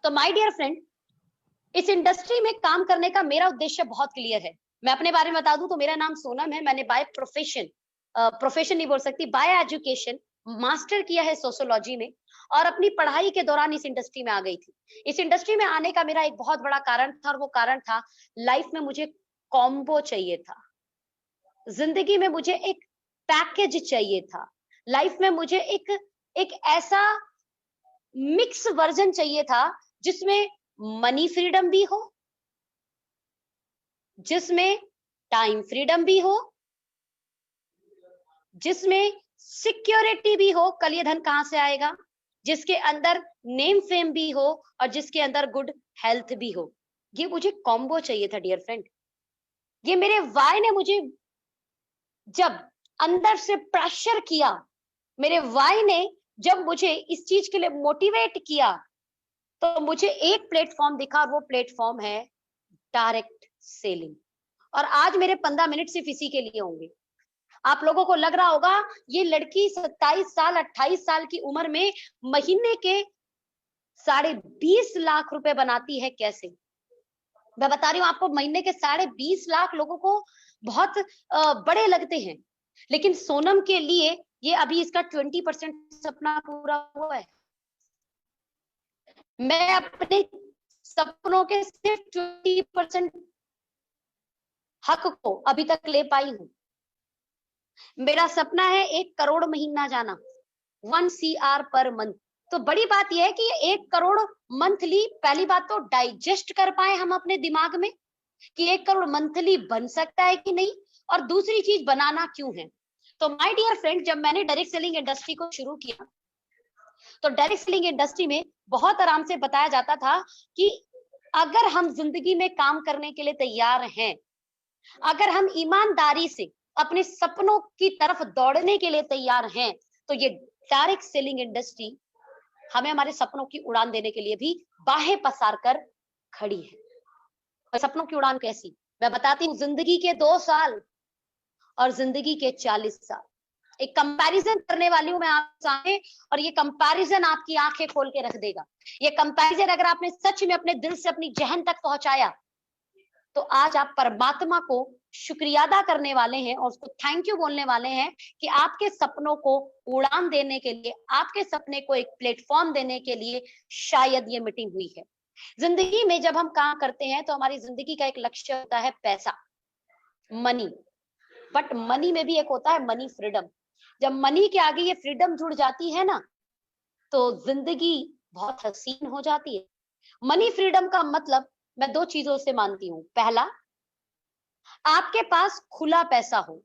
तो my dear friend, इस industry में काम करने का मेरा उद्देश्य बहुत क्लियर है। मैं अपने बारे में बता दूं तो मेरा नाम सोनम है। मैंने बाय प्रोफेशन नहीं बोल सकती, बाय एजुकेशन मास्टर किया है सोशियोलॉजी में, और अपनी पढ़ाई के दौरान इस इंडस्ट्री में आ गई थी। इस इंडस्ट्री में आने का मेरा एक बहुत बड़ा कारण था, और वो कारण था लाइफ में मुझे कॉम्बो चाहिए था। जिंदगी में मुझे एक पैकेज चाहिए था। लाइफ में मुझे एक ऐसा मिक्स वर्जन चाहिए था जिसमें मनी फ्रीडम भी हो, जिसमें टाइम फ्रीडम भी हो, जिसमें सिक्योरिटी भी हो, कल ये धन कहां से आएगा, जिसके अंदर नेम फेम भी हो, और जिसके अंदर गुड हेल्थ भी हो। ये मुझे कॉम्बो चाहिए था डियर फ्रेंड। ये मेरे वाई ने मुझे जब अंदर से प्रेशर किया, मेरे वाई ने जब मुझे इस चीज के लिए मोटिवेट किया, तो मुझे एक प्लेटफॉर्म दिखा, और वो प्लेटफॉर्म है डायरेक्ट सेलिंग। और आज मेरे 15 मिनट सिर्फ इसी के लिए होंगे। आप लोगों को लग रहा होगा ये लड़की 27 साल 28 साल की उम्र में महीने के 20.5 लाख रुपए बनाती है कैसे। मैं बता रही हूँ आपको, महीने के 20.5 लाख लोगों को बहुत बड़े लगते हैं, लेकिन सोनम के लिए ये अभी इसका 20% सपना पूरा हुआ है। मैं अपने सपनों के सिर्फ 20% हक को अभी तक ले पाई हूं। मेरा सपना है 1 करोड़ महीना जाना, 1 CR पर मंथ। तो बड़ी बात यह है कि 1 करोड़ मंथली, पहली बात तो डाइजेस्ट कर पाए हम अपने दिमाग में कि 1 करोड़ मंथली बन सकता है कि नहीं, और दूसरी चीज बनाना क्यों है। तो माय डियर फ्रेंड, जब मैंने डायरेक्ट सेलिंग इंडस्ट्री को शुरू किया, तो डायरेक्ट सेलिंग इंडस्ट्री में बहुत आराम से बताया जाता था कि अगर हम जिंदगी में काम करने के लिए तैयार हैं, अगर हम ईमानदारी से अपने सपनों की तरफ दौड़ने के लिए तैयार हैं, तो ये डायरेक्ट सेलिंग इंडस्ट्री हमें हमारे सपनों की उड़ान देने के लिए भी बाहें पसार कर खड़ी है। और सपनों की उड़ान कैसी, मैं बताती हूँ। जिंदगी के 2 साल और जिंदगी के 40 साल, एक कंपैरिजन करने वाली हूं मैं आप सामने, और ये कंपैरिजन आपकी आंखें खोल के रख देगा। ये कंपैरिजन अगर आपने सच में अपने दिल से अपनी जहन तक पहुंचाया, तो आज आप परमात्मा को शुक्रिया अदा करने वाले हैं, और उसको थैंक यू बोलने वाले हैं कि आपके सपनों को उड़ान देने के लिए, आपके सपने को एक प्लेटफॉर्म देने के लिए शायद ये मीटिंग हुई है। जिंदगी में जब हम काम करते हैं तो हमारी जिंदगी का एक लक्ष्य होता है पैसा, मनी, बट मनी में भी एक होता है मनी फ्रीडम। जब मनी के आगे ये फ्रीडम जुड़ जाती है ना, तो जिंदगी बहुत हसीन हो जाती है। मनी फ्रीडम का मतलब मैं 2 चीजों से मानती हूँ। पहला, आपके पास खुला पैसा हो।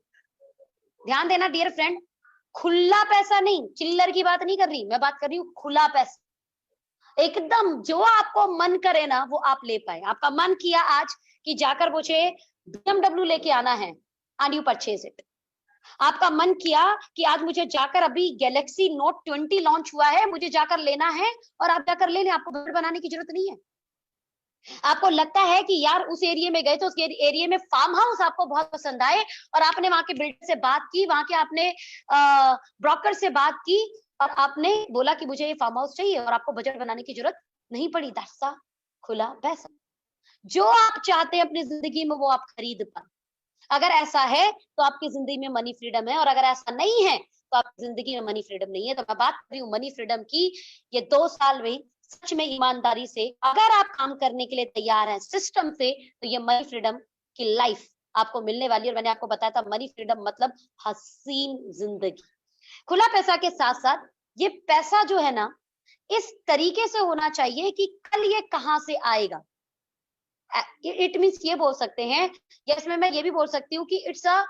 ध्यान देना डियर फ्रेंड, खुला पैसा नहीं, चिल्लर की बात नहीं कर रही, मैं बात कर रही हूँ खुला पैसा। एकदम जो आपको मन करे ना वो आप ले पाए। आपका मन किया आज कि जाकर मुझे BMW लेके आना है, एंड यू परचेज इट। आपका मन किया कि आज मुझे जाकर, अभी गैलेक्सी नोट 20 लॉन्च हुआ है, मुझे जाकर लेना है, और आप जाकर ले लें, आपको बजट बनाने की जरूरत नहीं है। आपको लगता है कि यार उस एरिया में गए तो उस एरिया में फार्म हाउस आपको बहुत पसंद आए, और आपने वहां के बिल्डर से बात की, वहां के आपने ब्रोकर से बात की, और आपने बोला कि मुझे ये फार्म हाउस चाहिए, और आपको बजट बनाने की जरूरत नहीं पड़ी। दैट्स खुला पैसा। जो आप चाहते हैं अपनी जिंदगी में वो आप खरीद पाए। अगर ऐसा है तो आपकी जिंदगी में मनी फ्रीडम है, और अगर ऐसा नहीं है तो आपकी जिंदगी में मनी फ्रीडम नहीं है। तो मैं बात कर रही हूँ मनी फ्रीडम की। ये 2 साल में सच में ईमानदारी से अगर आप काम करने के लिए तैयार हैं सिस्टम से, तो ये मनी फ्रीडम की लाइफ आपको मिलने वाली है। और मैंने आपको बताया था मनी फ्रीडम मतलब हसीन जिंदगी। खुला पैसा के साथ साथ ये पैसा जो है ना, इस तरीके से होना चाहिए कि कल ये कहां से आएगा। इट मीन्स ये बोल सकते हैं, या इसमें मैं ये भी बोल सकती हूँ कि इट्स अ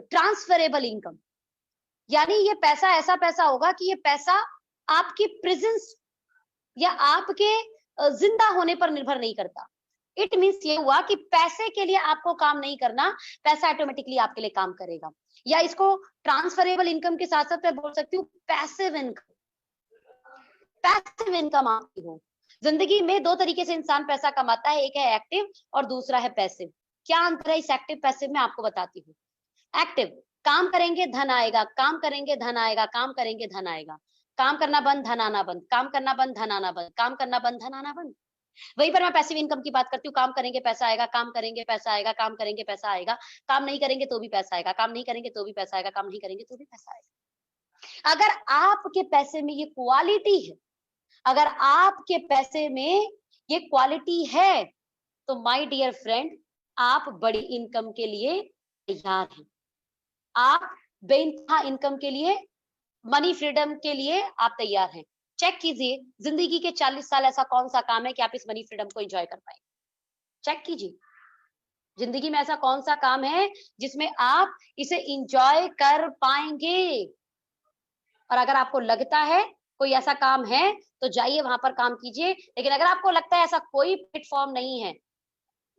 ट्रांसफरेबल इनकम। यानी ये पैसा ऐसा पैसा होगा कि ये पैसा आपकी प्रेजेंस या आपके जिंदा होने पर निर्भर नहीं करता। इट मीन्स ये हुआ कि पैसे के लिए आपको काम नहीं करना, पैसा ऑटोमेटिकली आपके लिए काम करेगा। या इसको ट्रांसफरेबल इनकम के साथ साथ मैं बोल सकती हूँ पैसिव इनकम। पैसिव इनकम आपकी हो। जिंदगी में 2 तरीके से इंसान पैसा कमाता है, एक है एक्टिव और दूसरा है पैसिव। क्या अंतर है इस एक्टिव पैसिव में, आपको बताती हूँ। एक्टिव, काम करेंगे धन आएगा, काम करेंगे धन आएगा, काम करेंगे धन आएगा। काम करना बंद, धन आना बंद, काम करना बंद, धन आना बंद, काम करना बंद, धन आना बंद। वहीं पर मैं पैसिव इनकम की बात करती हूँ, काम करेंगे पैसा आएगा, काम करेंगे पैसा आएगा, काम करेंगे पैसा आएगा, काम नहीं करेंगे तो भी पैसा आएगा, काम नहीं करेंगे तो भी पैसा आएगा, काम नहीं करेंगे तो भी पैसा आएगा। अगर आपके पैसे में ये क्वालिटी है, अगर आपके पैसे में ये क्वालिटी है, तो माय डियर फ्रेंड, आप बड़ी इनकम के लिए तैयार हैं। आप बेइंतहा इनकम के लिए, मनी फ्रीडम के लिए आप तैयार हैं। चेक कीजिए, जिंदगी के 40 साल ऐसा कौन सा काम है कि आप इस मनी फ्रीडम को एंजॉय कर पाएंगे। चेक कीजिए, जिंदगी में ऐसा कौन सा काम है जिसमें आप इसे एंजॉय कर पाएंगे। और अगर आपको लगता है कोई ऐसा काम है तो जाइए वहां पर काम कीजिए। लेकिन अगर आपको लगता है ऐसा कोई प्लेटफॉर्म नहीं है,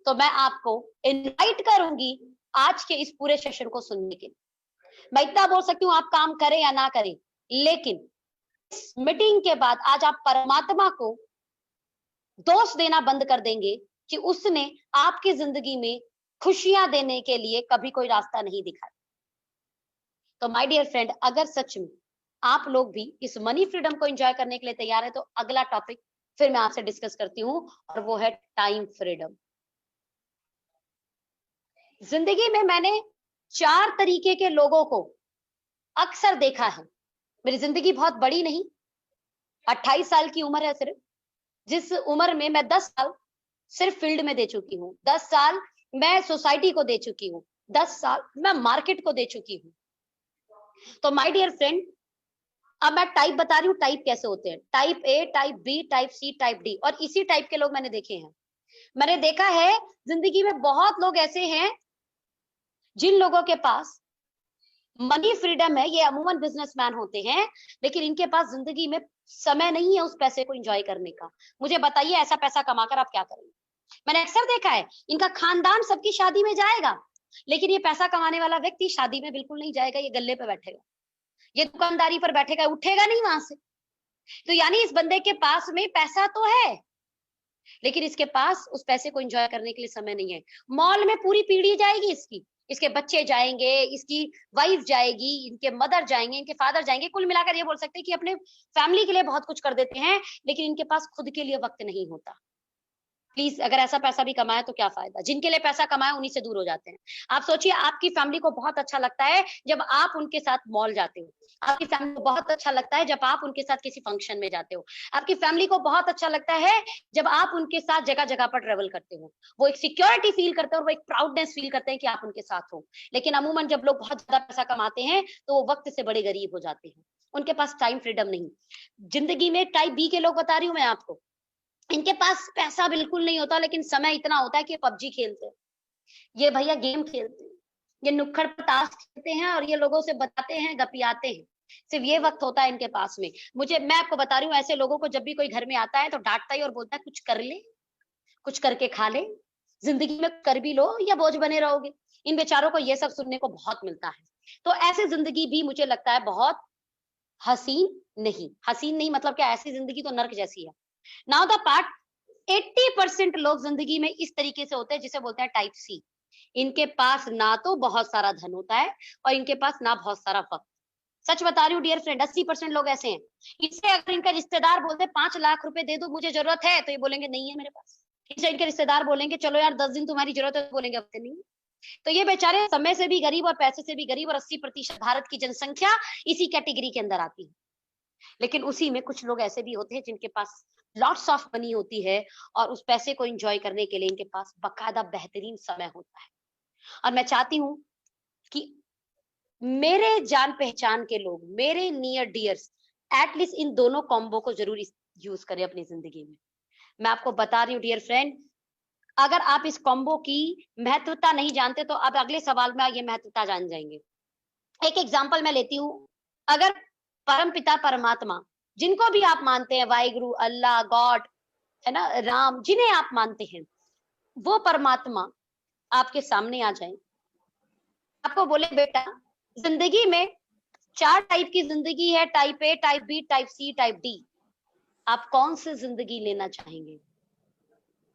तो मैं आपको इनवाइट करूंगी आज के इस पूरे सेशन को सुनने के लिए। मैं इतना बोल सकती हूँ, आप काम करें या ना करें, लेकिन इस मीटिंग के बाद आज आप परमात्मा को दोष देना बंद कर देंगे कि उसने आपकी जिंदगी में खुशियां देने के लिए कभी कोई रास्ता नहीं दिखाया। तो माय डियर फ्रेंड, अगर सच में आप लोग भी इस मनी फ्रीडम को एंजॉय करने के लिए तैयार है, तो अगला टॉपिक फिर मैं आपसे डिस्कस करती हूँ, और वो है टाइम फ्रीडम। जिंदगी में मैंने 4 तरीके के लोगों को अक्सर देखा है। मेरी जिंदगी बहुत बड़ी नहीं, 28 साल की उम्र है सिर्फ, जिस उम्र में मैं 10 साल सिर्फ फील्ड में दे चुकी हूँ, 10 साल मैं सोसाइटी को दे चुकी हूँ, 10 साल मैं मार्केट को दे चुकी हूँ। तो माय डियर फ्रेंड, अब मैं टाइप बता रही हूँ, टाइप कैसे होते हैं। Type A, type B, type C, type D. और इसी टाइप के लोग मैंने देखे हैं। मैंने देखा है जिंदगी में बहुत लोग ऐसे हैं जिन लोगों के पास मनी फ्रीडम है, ये अमूमन बिजनेसमैन होते हैं, लेकिन इनके पास जिंदगी में समय नहीं है उस पैसे को एंजॉय करने का। मुझे बताइए, ऐसा पैसा कमाकर आप क्या करेंगे? मैंने अक्सर देखा है, इनका खानदान सबकी शादी में जाएगा, लेकिन ये पैसा कमाने वाला व्यक्ति शादी में बिल्कुल नहीं जाएगा। ये गल्ले पे बैठेगा, ये दुकानदारी पर बैठेगा, उठेगा नहीं वहां से। तो यानी इस बंदे के पास में पैसा तो है, लेकिन इसके पास उस पैसे को एंजॉय करने के लिए समय नहीं है। मॉल में पूरी पीढ़ी जाएगी इसकी, इसके बच्चे जाएंगे, इसकी वाइफ जाएगी, इनके मदर जाएंगे, इनके फादर जाएंगे। कुल मिलाकर ये बोल सकते हैं कि अपने फैमिली के लिए बहुत कुछ कर देते हैं, लेकिन इनके पास खुद के लिए वक्त नहीं होता। प्लीज, अगर ऐसा पैसा भी कमाए तो क्या फायदा? जिनके लिए पैसा कमाए उन्हीं से दूर हो जाते हैं। आप सोचिए, आपकी फैमिली को बहुत अच्छा लगता है जब आप उनके साथ मॉल जाते हो, आपकी फैमिली को बहुत अच्छा लगता है जब आप उनके साथ किसी फंक्शन में जाते हो, आपकी फैमिली को बहुत अच्छा लगता है जब आप उनके साथ जगह जगह पर ट्रेवल करते हो। वो एक सिक्योरिटी फील करते हैं और वो एक प्राउडनेस फील करते हैं कि आप उनके साथ हो। लेकिन अमूमन जब लोग बहुत ज्यादा पैसा कमाते हैं तो वो वक्त से बड़े गरीब हो जाते हैं, उनके पास टाइम फ्रीडम नहीं। जिंदगी में टाइप बी के लोग बता रही हूँ मैं आपको, इनके पास पैसा बिल्कुल नहीं होता, लेकिन समय इतना होता है कि पबजी खेलते हैं, ये भैया गेम खेलते हैं, ये नुक्कड़ पर ताश खेलते हैं, और ये लोगों से बताते हैं, गपियाते हैं। सिर्फ ये वक्त होता है इनके पास में। मैं आपको बता रही हूँ, ऐसे लोगों को जब भी कोई घर में आता है तो डांटता ही और बोलता है कुछ कर ले, कुछ करके खा ले, जिंदगी में कर भी लो या बोझ बने रहोगे। इन बेचारों को ये सब सुनने को बहुत मिलता है। तो ऐसी जिंदगी भी मुझे लगता है बहुत हसीन नहीं मतलब क्या, ऐसी जिंदगी तो नर्क जैसी है। नाउ द पार्ट, 80% लोग जिंदगी में इस तरीके से होते हैं जिसे बोलते हैं टाइप सी। इनके पास ना तो बहुत सारा धन होता है और इनके पास ना बहुत सारा वक्त। सच बता रही हूँ डियर फ्रेंड, 80% लोग ऐसे हैं। इससे अगर इनका रिश्तेदार बोलते 5 लाख रुपए दे दो, मुझे जरूरत है, तो ये बोलेंगे नहीं है मेरे पास। इससे इनके रिश्तेदार बोलेंगे चलो यार 10 दिन तुम्हारी जरूरत है, तो बोलेंगे अब नहीं। तो ये बेचारे समय से भी गरीब और पैसे से भी गरीब, और 80% भारत की जनसंख्या इसी कैटेगरी के अंदर आती है। लेकिन उसी में कुछ लोग ऐसे भी होते हैं जिनके पास लॉट्स ऑफ मनी होती है, और उस पैसे को एंजॉय करने के लिए इनके पास बकायदा बेहतरीन समय होता है। और मैं चाहती हूँ कि मेरे जान पहचान के लोग, मेरे नियर डियर्स, एटलीस्ट इन दोनों कॉम्बो को जरूर यूज करें अपनी जिंदगी में। मैं आपको बता रही हूँ डियर फ्रेंड, अगर आप इस कॉम्बो की महत्वता नहीं जानते तो अब अगले सवाल में ये महत्वता जान जाएंगे। एक एग्जाम्पल मैं लेती हूँ। अगर परम पिता परमात्मा, जिनको भी आप मानते हैं, वाहिगुरु, अल्लाह, गॉड, है ना, राम, जिन्हें आप मानते हैं, वो परमात्मा आपके सामने आ जाए, आपको बोले बेटा जिंदगी में 4 टाइप की जिंदगी है, type A, type B, type C, type D, आप कौन सी जिंदगी लेना चाहेंगे?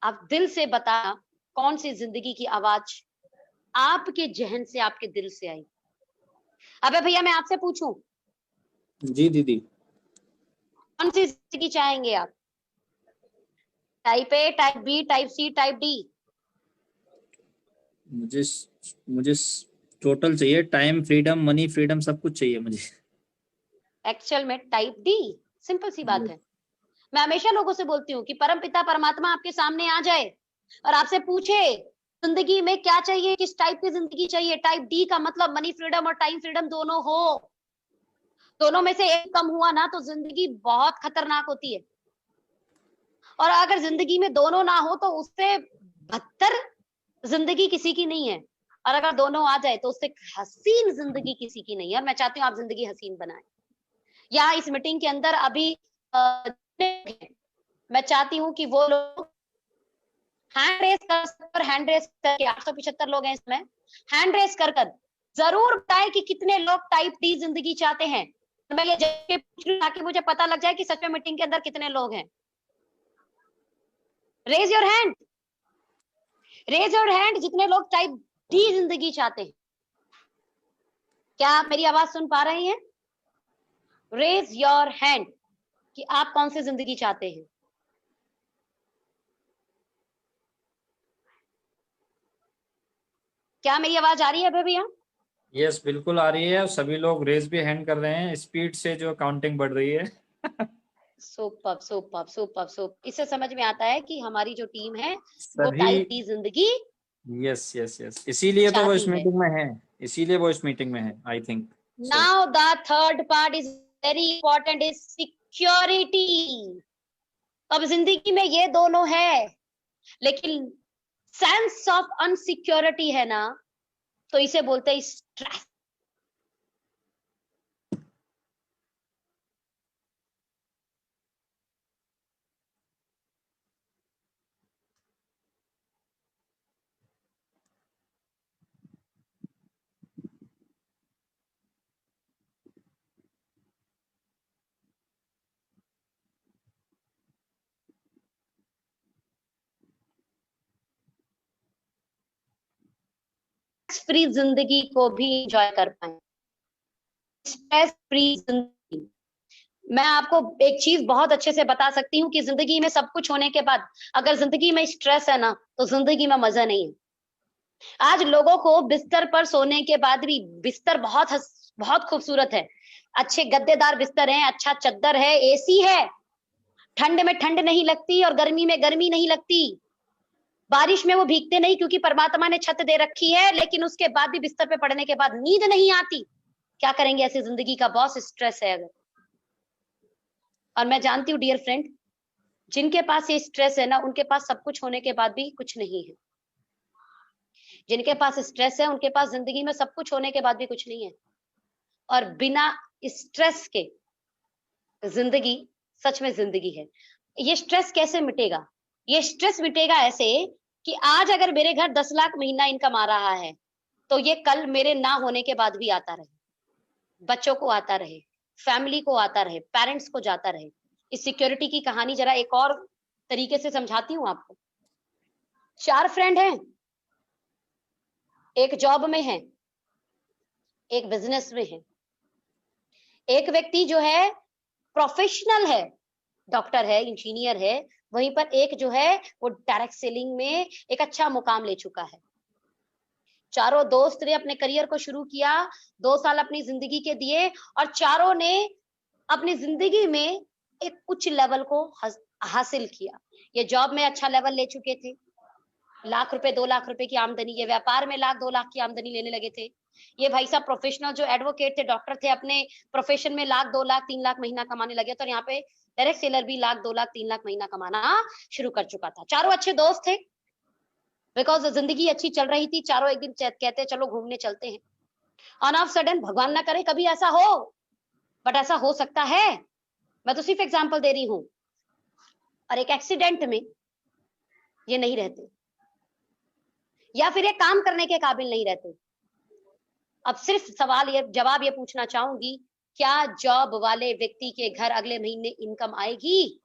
आप दिल से बता, कौन सी जिंदगी की आवाज आपके जहन से, आपके दिल से आई? अबे भैया मैं आपसे पूछूं, जी दीदी, कौन सी जिंदगी चाहेंगे आप? Type A, type B, type C, type D? मुझे मुझे टोटल चाहिए, टाइम फ्रीडम, मनी फ्रीडम, सब कुछ चाहिए मुझे। एक्चुअल में टाइप डी। सिंपल सी बात है। मैं हमेशा लोगों से बोलती हूँ कि परम पिता परमात्मा आपके सामने आ जाए और आपसे पूछे जिंदगी में क्या चाहिए, किस टाइप की जिंदगी चाहिए, टाइप डी का मतलब मनी फ्रीडम और टाइम फ्रीडम दोनों हो, दोनों में से एक कम हुआ ना तो जिंदगी बहुत खतरनाक होती है। और अगर जिंदगी में दोनों ना हो तो उससे बदतर जिंदगी किसी की नहीं है। और अगर दोनों आ जाए तो उससे हसीन जिंदगी किसी की नहीं है। और मैं चाहती हूँ आप जिंदगी हसीन बनाएं। यहाँ इस मीटिंग के अंदर अभी मैं चाहती हूँ कि वो लोग हैंड रेस कर, हैंड रेस करके 875 लोग हैं इसमें, हैंड रेस कर जरूर बताएं कि कितने लोग टाइप डी जिंदगी चाहते हैं। मैं ये जब पूछ रही ताकि मुझे पता लग जाए कि सच में मीटिंग के अंदर कितने लोग हैं। Raise your hand, raise your hand जितने लोग टाइप डी जिंदगी चाहते हैं। क्या आप मेरी आवाज सुन पा रहे हैं? रेज योर हैंड कि आप कौन सी जिंदगी चाहते हैं। क्या मेरी आवाज आ रही है भैया? यस, बिल्कुल आ रही है, और सभी लोग रेस भी हैंड कर रहे हैं, स्पीड से जो काउंटिंग बढ़ रही है। Super super super super. इससे समझ में आता है कि हमारी जो टीम है वो सभी। टाइप डी जिंदगी यस यस यस, इसीलिए तो वो इस चाहती है। मीटिंग में है, इसीलिए वो इस मीटिंग में है, I think so. Now the third part is very important, is security. अब जिंदगी में ये दोनों है, लेकिन सेंस ऑफ अनसिक्योरिटी है ना, तो इसे बोलते हैं स्ट्रेस। फ्री जिंदगी को भी एंजॉय कर पाए, स्ट्रेस फ्री जिंदगी। मैं आपको एक चीज बहुत अच्छे से बता सकती हूँ कि जिंदगी में सब कुछ होने के बाद अगर जिंदगी में स्ट्रेस है ना तो जिंदगी में मजा नहीं है। आज लोगों को बिस्तर पर सोने के बाद भी, बिस्तर बहुत खूबसूरत है, अच्छे गद्देदार बिस्तर हैं, अच्छा चद्दर है, एसी है, ठंड में ठंड नहीं लगती और गर्मी में गर्मी नहीं लगती, बारिश में वो भीगते नहीं क्योंकि परमात्मा ने छत दे रखी है, लेकिन उसके बाद भी बिस्तर पे पड़ने के बाद नींद नहीं आती। क्या करेंगे ऐसी जिंदगी का? बॉस स्ट्रेस है अगर। और मैं जानती हूँ डियर फ्रेंड, जिनके पास ये स्ट्रेस है ना उनके पास सब कुछ होने के बाद भी कुछ नहीं है। जिनके पास स्ट्रेस है उनके पास जिंदगी में सब कुछ होने के बाद भी कुछ नहीं है। और बिना स्ट्रेस के जिंदगी सच में जिंदगी है। ये स्ट्रेस कैसे मिटेगा? ये स्ट्रेस मिटेगा ऐसे कि आज अगर मेरे घर 10 लाख महीना इनकम आ रहा है तो ये कल मेरे ना होने के बाद भी आता रहे, बच्चों को आता रहे, फैमिली को आता रहे, पेरेंट्स को जाता रहे। इस सिक्योरिटी की कहानी जरा एक और तरीके से समझाती हूँ आपको। 4 फ्रेंड हैं, एक जॉब में है, एक बिजनेस में है, एक व्यक्ति जो है प्रोफेशनल है, डॉक्टर है, इंजीनियर है, वहीं पर एक जो है वो डायरेक्ट सेलिंग में एक अच्छा मुकाम ले चुका है। चारों दोस्त ने अपने करियर को शुरू किया, 2 साल अपनी जिंदगी के दिए और चारों ने अपनी जिंदगी में एक उच्च लेवल को हासिल किया। ये जॉब में अच्छा लेवल ले चुके थे, लाख रुपए 2 लाख रुपए की आमदनी, ये व्यापार में लाख 2 लाख की आमदनी लेने लगे थे। ये भाई साहब प्रोफेशनल जो एडवोकेट थे, डॉक्टर थे, अपने प्रोफेशन में लाख 2 लाख 3 लाख महीना कमाने लगे। तो यहाँ पे डायरेक्ट सेलर भी लाख 2 लाख 3 लाख महीना कमाना शुरू कर चुका था। चारों अच्छे दोस्त थे, बिकॉज जिंदगी अच्छी चल रही थी। चारों एक दिन कहते चलो घूमने चलते हैं। ऑन ऑफ सडन, भगवान ना करे कभी ऐसा हो, बट ऐसा हो सकता है, मैं तो सिर्फ एग्जाम्पल दे रही हूँ। और एक एक्सीडेंट में ये नहीं रहते, या फिर ये काम करने के काबिल नहीं रहते। अब सिर्फ सवाल ये, जवाब ये पूछना चाहूंगी, क्या जॉब वाले व्यक्ति के घर अगले महीने इनकम आएगी?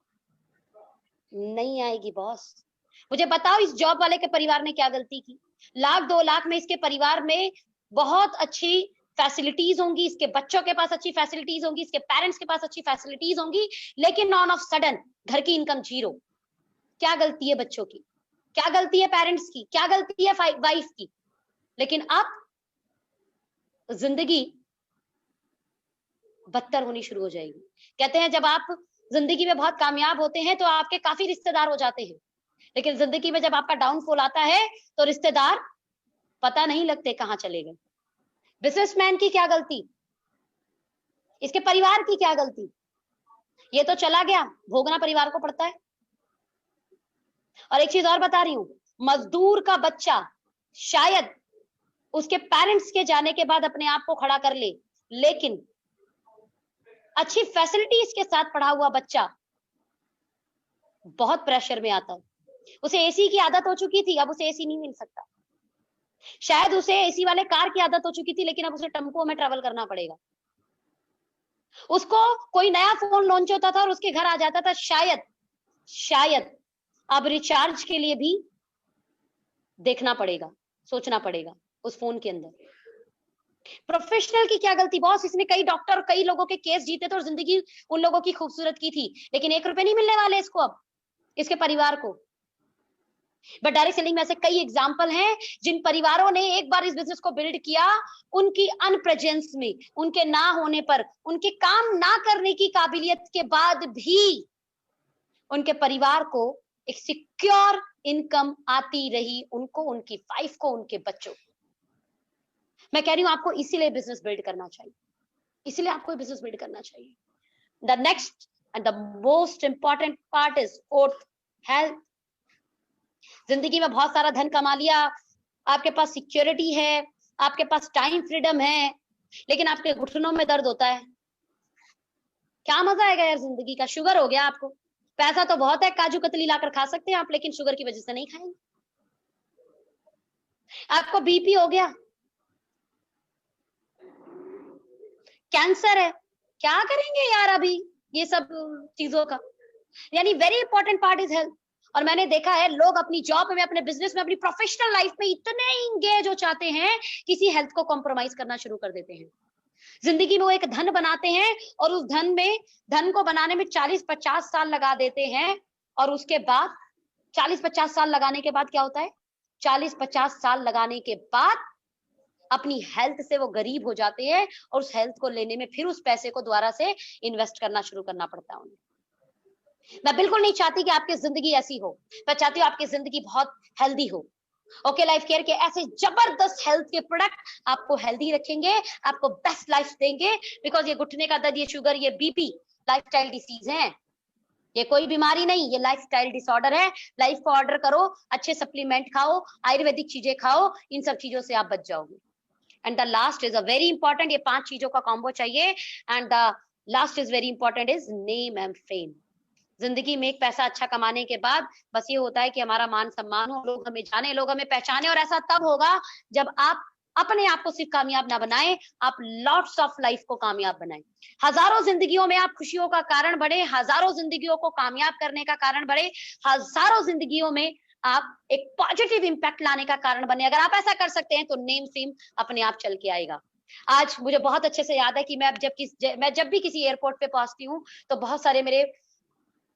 नहीं आएगी बॉस। मुझे बताओ इस जॉब वाले के परिवार ने क्या गलती की? लाख 2 लाख में इसके परिवार में बहुत अच्छी फैसिलिटीज होंगी, इसके बच्चों के पास अच्छी फैसिलिटीज होंगी, इसके पेरेंट्स के पास अच्छी फैसिलिटीज होंगी, लेकिन ऑन ऑफ सडन घर की इनकम जीरो। क्या गलती है बच्चों की, क्या गलती है पेरेंट्स की, क्या गलती है वाइफ की? लेकिन अब जिंदगी बदतर होनी शुरू हो जाएगी। कहते हैं जब आप जिंदगी में बहुत कामयाब होते हैं तो आपके काफी रिश्तेदार हो जाते हैं, लेकिन जिंदगी में जब आपका डाउनफॉल आता है तो रिश्तेदार पता नहीं लगते कहां चले गए। बिजनेसमैन की क्या गलती, इसके परिवार की क्या गलती? ये तो चला गया, भोगना परिवार को पड़ता है। और एक चीज और बता रही हूं, मजदूर का बच्चा शायद उसके पेरेंट्स के जाने के बाद अपने आप को खड़ा कर ले, लेकिन अच्छी फैसिलिटीज के साथ पढ़ा हुआ बच्चा बहुत प्रेशर में आता है। उसे एसी की आदत हो चुकी थी, अब उसे एसी नहीं मिल सकता। शायद उसे एसी वाले कार की आदत हो चुकी थी, लेकिन अब उसे टेम्पो में ट्रेवल करना पड़ेगा। उसको कोई नया फोन लॉन्च होता था और उसके घर आ जाता था, शायद अब रिचार्ज के लिए भी देखना पड़ेगा, सोचना पड़ेगा उस फोन के अंदर। प्रोफेशनल की क्या गलती? बॉस, इसने कई डॉक्टर, कई लोगों के केस जीते थे और जिंदगी उन लोगों की खूबसूरत की थी, लेकिन 1 रुपए नहीं मिलने वाले इसको, अब इसके परिवार को। बट डायरेक्ट सेलिंग में ऐसे कई एग्जांपल हैं जिन परिवारों ने एक बार इस बिजनेस को बिल्ड किया, उनकी अनप्रेजेंस में, उनके ना होने पर, उनके काम ना करने की काबिलियत के बाद भी उनके परिवार को एक सिक्योर इनकम आती रही, उनको, उनकी वाइफ को, उनके बच्चों। मैं कह रही हूं आपको इसीलिए बिजनेस बिल्ड करना चाहिए, इसीलिए आपको बिजनेस बिल्ड करना चाहिए। The next and the most important part is fourth, health. जिंदगी में बहुत सारा धन कमा लिया, आपके पास सिक्योरिटी है, आपके पास टाइम फ्रीडम है, लेकिन आपके घुटनों में दर्द होता है, क्या मजा आएगा यार जिंदगी का? शुगर हो गया आपको, पैसा तो बहुत है, काजू कतली लाकर खा सकते हैं आप, लेकिन शुगर की वजह से नहीं खाएंगे। आपको बीपी हो गया, कैंसर है, क्या करेंगे यार अभी ये सब चीजों का? यानी very important part is health. और मैंने देखा है लोग अपनी जॉब में, अपने बिजनेस में, अपनी प्रोफेशनल लाइफ में इतने इंगेज हो जाते हैं, किसी हेल्थ को कॉम्प्रोमाइज करना शुरू कर देते हैं। जिंदगी में वो एक धन बनाते हैं और उस धन को बनाने में 40-50 साल लगा देते हैं, और उसके बाद 40-50 साल लगाने के बाद क्या होता है? 40-50 साल लगाने के बाद अपनी हेल्थ से वो गरीब हो जाते हैं, और उस हेल्थ को लेने में फिर उस पैसे को दोबारा से इन्वेस्ट करना शुरू करना पड़ता है उन्हें। मैं बिल्कुल नहीं चाहती कि आपकी जिंदगी ऐसी हो, मैं चाहती हूँ आपकी जिंदगी बहुत हेल्दी हो। ओके लाइफ केयर के ऐसे जबरदस्त हेल्थ के प्रोडक्ट आपको हेल्दी रखेंगे, आपको बेस्ट लाइफ देंगे, बिकॉज ये घुटने का दर्द, ये शुगर, ये बीपी लाइफस्टाइल डिसीज है, ये कोई बीमारी नहीं, ये लाइफस्टाइल डिसऑर्डर है। लाइफ को ऑर्डर करो, अच्छे सप्लीमेंट खाओ, आयुर्वेदिक चीजें खाओ, इन सब चीजों से आप बच जाओगे। And the last is a very important, ये 5 चीजों का कॉम्बो चाहिए। And the last is very important is name and fame. जिंदगी में एक पैसा अच्छा कमाने के बाद बस ये होता है कि हमारा मान सम्मान हो, लोग हमें जाने, लोग हमें पहचाने, और ऐसा तब होगा जब आप अपने आप को सिर्फ कामयाब ना बनाएं, आप लॉट्स ऑफ लाइफ को कामयाब बनाएं। हजारों जिंदगियों में आप खुशियों का कारण बने, हजारों जिंदगियों को कामयाब करने का कारण बने, हजारों जिंदगियों में आप एक पॉजिटिव इंपैक्ट लाने का कारण बने। अगर आप ऐसा कर सकते हैं तो नेम फेम अपने आप चल के आएगा। आज मुझे बहुत अच्छे से याद है कि मैं जब भी किसी एयरपोर्ट पे पहुंचती हूँ तो बहुत सारे मेरे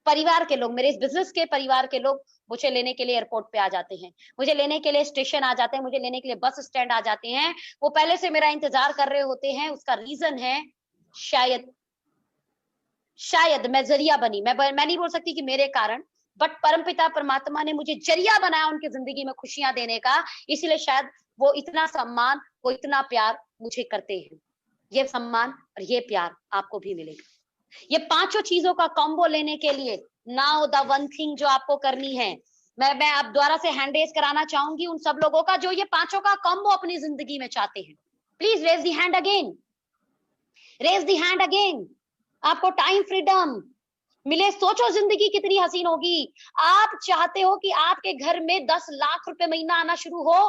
परिवार के लोग, मेरे इस बिजनेस के परिवार के लोग मुझे लेने के लिए एयरपोर्ट पे आ जाते हैं, मुझे लेने के लिए स्टेशन आ जाते हैं, मुझे लेने के लिए बस स्टैंड आ जाते हैं। वो पहले से मेरा इंतजार कर रहे होते हैं। उसका रीजन है शायद मैं जरिया बनी। मैं नहीं बोल सकती कि मेरे कारण, बट परमपिता परमात्मा ने मुझे जरिया बनाया उनकी जिंदगी में खुशियां देने का, इसीलिए शायद वो इतना सम्मान, वो इतना प्यार मुझे करते हैं। ये सम्मान और ये प्यार आपको भी मिलेगा। ये 5 चीजों का कॉम्बो लेने के लिए नाउ द वन थिंग जो आपको करनी है, मैं अब दोबारा से हैंड रेज कराना चाहूंगी उन सब लोगों का जो ये 5 का कॉम्बो अपनी जिंदगी में चाहते हैं। Please raise the hand again, raise the hand again. आपको टाइम फ्रीडम, मिले। सोचो जिंदगी कितनी हसीन होगी। आप चाहते हो कि आपके घर में 10 लाख रुपए महीना आना शुरू हो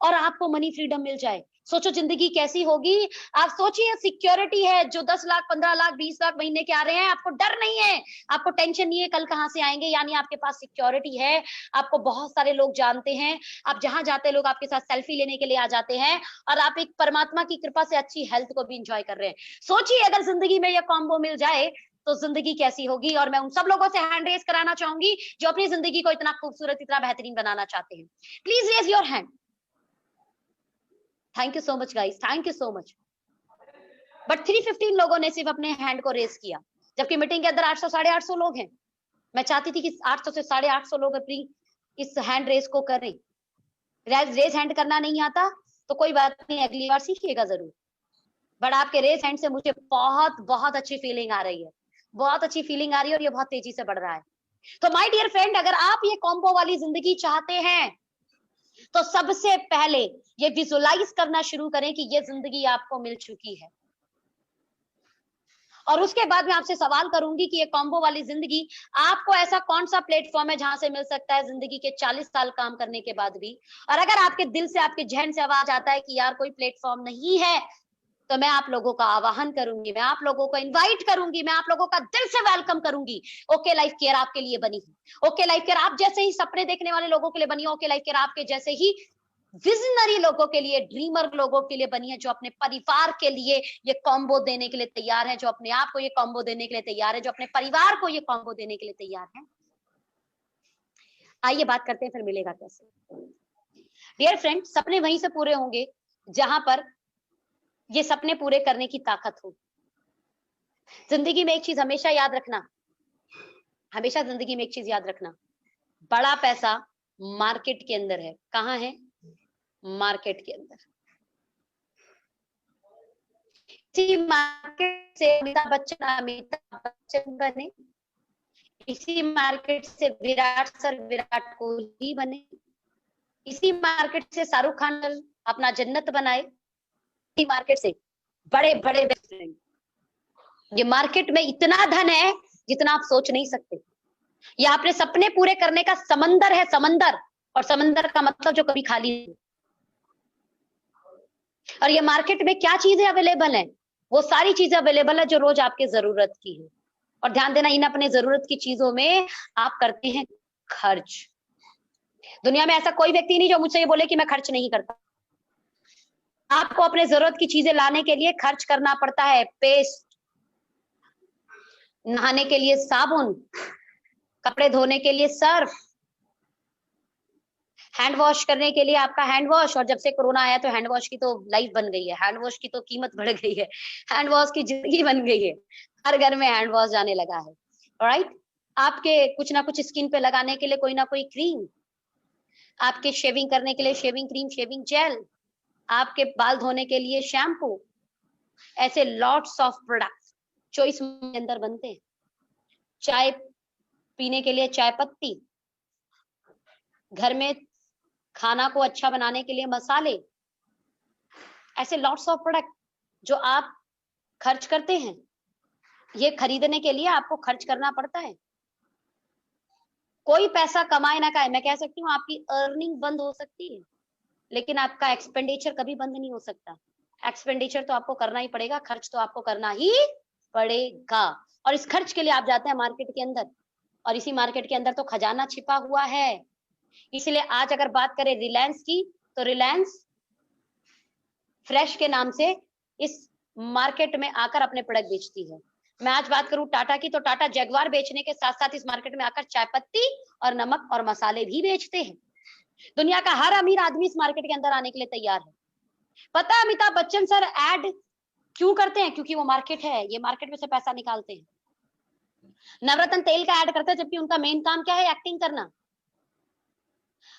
और आपको मनी फ्रीडम मिल जाए। सोचो जिंदगी कैसी होगी। आप सोचिए, सिक्योरिटी है, जो 10 लाख 15 लाख 20 लाख महीने के आ रहे हैं, आपको डर नहीं है, आपको टेंशन नहीं है कल कहां से आएंगे, यानी आपके पास सिक्योरिटी है। आपको बहुत सारे लोग जानते हैं, आप जहां जाते हैं लोग आपके साथ सेल्फी लेने के लिए आ जाते हैं, और आप एक परमात्मा की कृपा से अच्छी हेल्थ को भी इंजॉय कर रहे हैं। सोचिए अगर जिंदगी में यह कॉम्बो मिल जाए तो जिंदगी कैसी होगी। और मैं उन सब लोगों से हैंड रेज कराना चाहूंगी जो अपनी जिंदगी को इतना खूबसूरत, इतना बेहतरीन बनाना चाहते हैं। Please raise your hand. Thank you so much guys, thank you so much. But 315 लोगों ने सिर्फ अपने हैंड को रेज किया, जबकि मीटिंग के अंदर 800 850 लोग हैं। मैं चाहती थी कि 800 से 850 लोग अपनी इस हैंड रेज को करें। रेज हैंड करना नहीं आता तो कोई बात नहीं, अगली बार सीखिएगा जरूर। बट आपके रेज हैंड से मुझे बहुत बहुत अच्छी फीलिंग आ रही है, बहुत अच्छी फीलिंग आ रही है, और ये बहुत तेजी से बढ़ रहा है। तो माय डियर फ्रेंड, अगर आप ये कॉम्बो वाली जिंदगी चाहते हैं तो सबसे पहले ये विजुअलाइज करना शुरू करें कि ये जिंदगी आपको मिल चुकी है। और उसके बाद मैं आपसे सवाल करूंगी कि ये कॉम्बो वाली जिंदगी आपको ऐसा कौन सा प्लेटफॉर्म है जहां से मिल सकता है जिंदगी के 40 साल काम करने के बाद भी। और अगर आपके दिल से, आपके जहन से आवाज आता है कि यार कोई प्लेटफॉर्म नहीं है, तो मैं आप लोगों का आह्वान करूंगी, मैं आप लोगों को इनवाइट करूंगी, मैं आप लोगों का दिल से वेलकम करूंगी। ओके लाइफ केयर आपके लिए बनी है। ओके लाइफ केयर आप जैसे ही सपने देखने वाले लोगों के लिए बनी है। ओके लाइफ केयर आपके जैसे ही विजनरी लोगों के लिए, ड्रीमर लोगों के लिए बनी है, जो अपने परिवार के लिए ये कॉम्बो देने के लिए तैयार है, जो अपने आप को ये कॉम्बो देने के लिए तैयार है, जो अपने परिवार को ये कॉम्बो देने के लिए तैयार है। आइए बात करते हैं फिर मिलेगा कैसे। डियर फ्रेंड, सपने वहीं से पूरे होंगे जहां पर ये सपने पूरे करने की ताकत हो। जिंदगी में एक चीज हमेशा याद रखना, हमेशा जिंदगी में एक चीज याद रखना, बड़ा पैसा मार्केट के अंदर है। कहां है? मार्केट के अंदर। इसी मार्केट से अमिताभ बच्चन बने, इसी मार्केट से विराट कोहली बने, इसी मार्केट से शाहरुख खान अपना जन्नत बनाए, इसी मार्केट से बड़े बड़े रेस्टोरेंट। ये मार्केट में इतना धन है जितना आप सोच नहीं सकते। ये आपने सपने पूरे करने का समंदर है, समंदर। और समंदर का मतलब जो कभी खाली नहीं। और ये मार्केट में क्या चीजें अवेलेबल है? वो सारी चीजें अवेलेबल है जो रोज आपके जरूरत की है। और ध्यान देना, इन अपने जरूरत की चीजों में आप करते हैं खर्च। दुनिया में ऐसा कोई व्यक्ति नहीं जो मुझसे ये बोले कि मैं खर्च नहीं करता। आपको अपने जरूरत की चीजें लाने के लिए खर्च करना पड़ता है। पेस्ट, नहाने के लिए साबुन, कपड़े धोने के लिए सर्फ, हैंड वॉश करने के लिए आपका हैंड वॉश। और जब से कोरोना आया तो हैंड वॉश की तो लाइफ बन गई है, हैंड वॉश की तो कीमत बढ़ गई है, हैंड वॉश की जिंदगी बन गई है। हर घर में हैंड वॉश जाने लगा है। ऑलराइट, आपके कुछ ना कुछ स्किन पे लगाने के लिए कोई ना कोई क्रीम, आपके शेविंग करने के लिए शेविंग क्रीम, शेविंग जेल, आपके बाल धोने के लिए शैम्पू, ऐसे लॉट्स ऑफ प्रोडक्ट जो इस अंदर बनते हैं। चाय पीने के लिए चाय पत्ती, घर में खाना को अच्छा बनाने के लिए मसाले, ऐसे लॉट्स ऑफ प्रोडक्ट जो आप खर्च करते हैं। ये खरीदने के लिए आपको खर्च करना पड़ता है। कोई पैसा कमाए ना खाए, मैं कह सकती हूँ आपकी अर्निंग बंद हो सकती है, लेकिन आपका एक्सपेंडिचर कभी बंद नहीं हो सकता। एक्सपेंडिचर तो आपको करना ही पड़ेगा, खर्च तो आपको करना ही पड़ेगा। और इस खर्च के लिए आप जाते हैं मार्केट के अंदर, और इसी मार्केट के अंदर तो खजाना छिपा हुआ है। इसलिए आज अगर बात करें रिलायंस की, तो रिलायंस फ्रेश के नाम से इस मार्केट में आकर अपने प्रोडक्ट बेचती है। मैं आज बात करूं टाटा की, तो टाटा जगुआर बेचने के साथ साथ इस मार्केट में आकर चाय पत्ती और नमक और मसाले भी बेचते हैं। दुनिया का हर अमीर आदमी इस मार्केट के अंदर आने के लिए तैयार है। पता है अमिताभ बच्चन सर ऐड क्यों करते हैं? क्योंकि वो मार्केट है, ये मार्केट में से पैसा निकालते हैं। नवरत्न तेल का ऐड करते हैं, जबकि उनका मेन काम क्या है? एक्टिंग करना।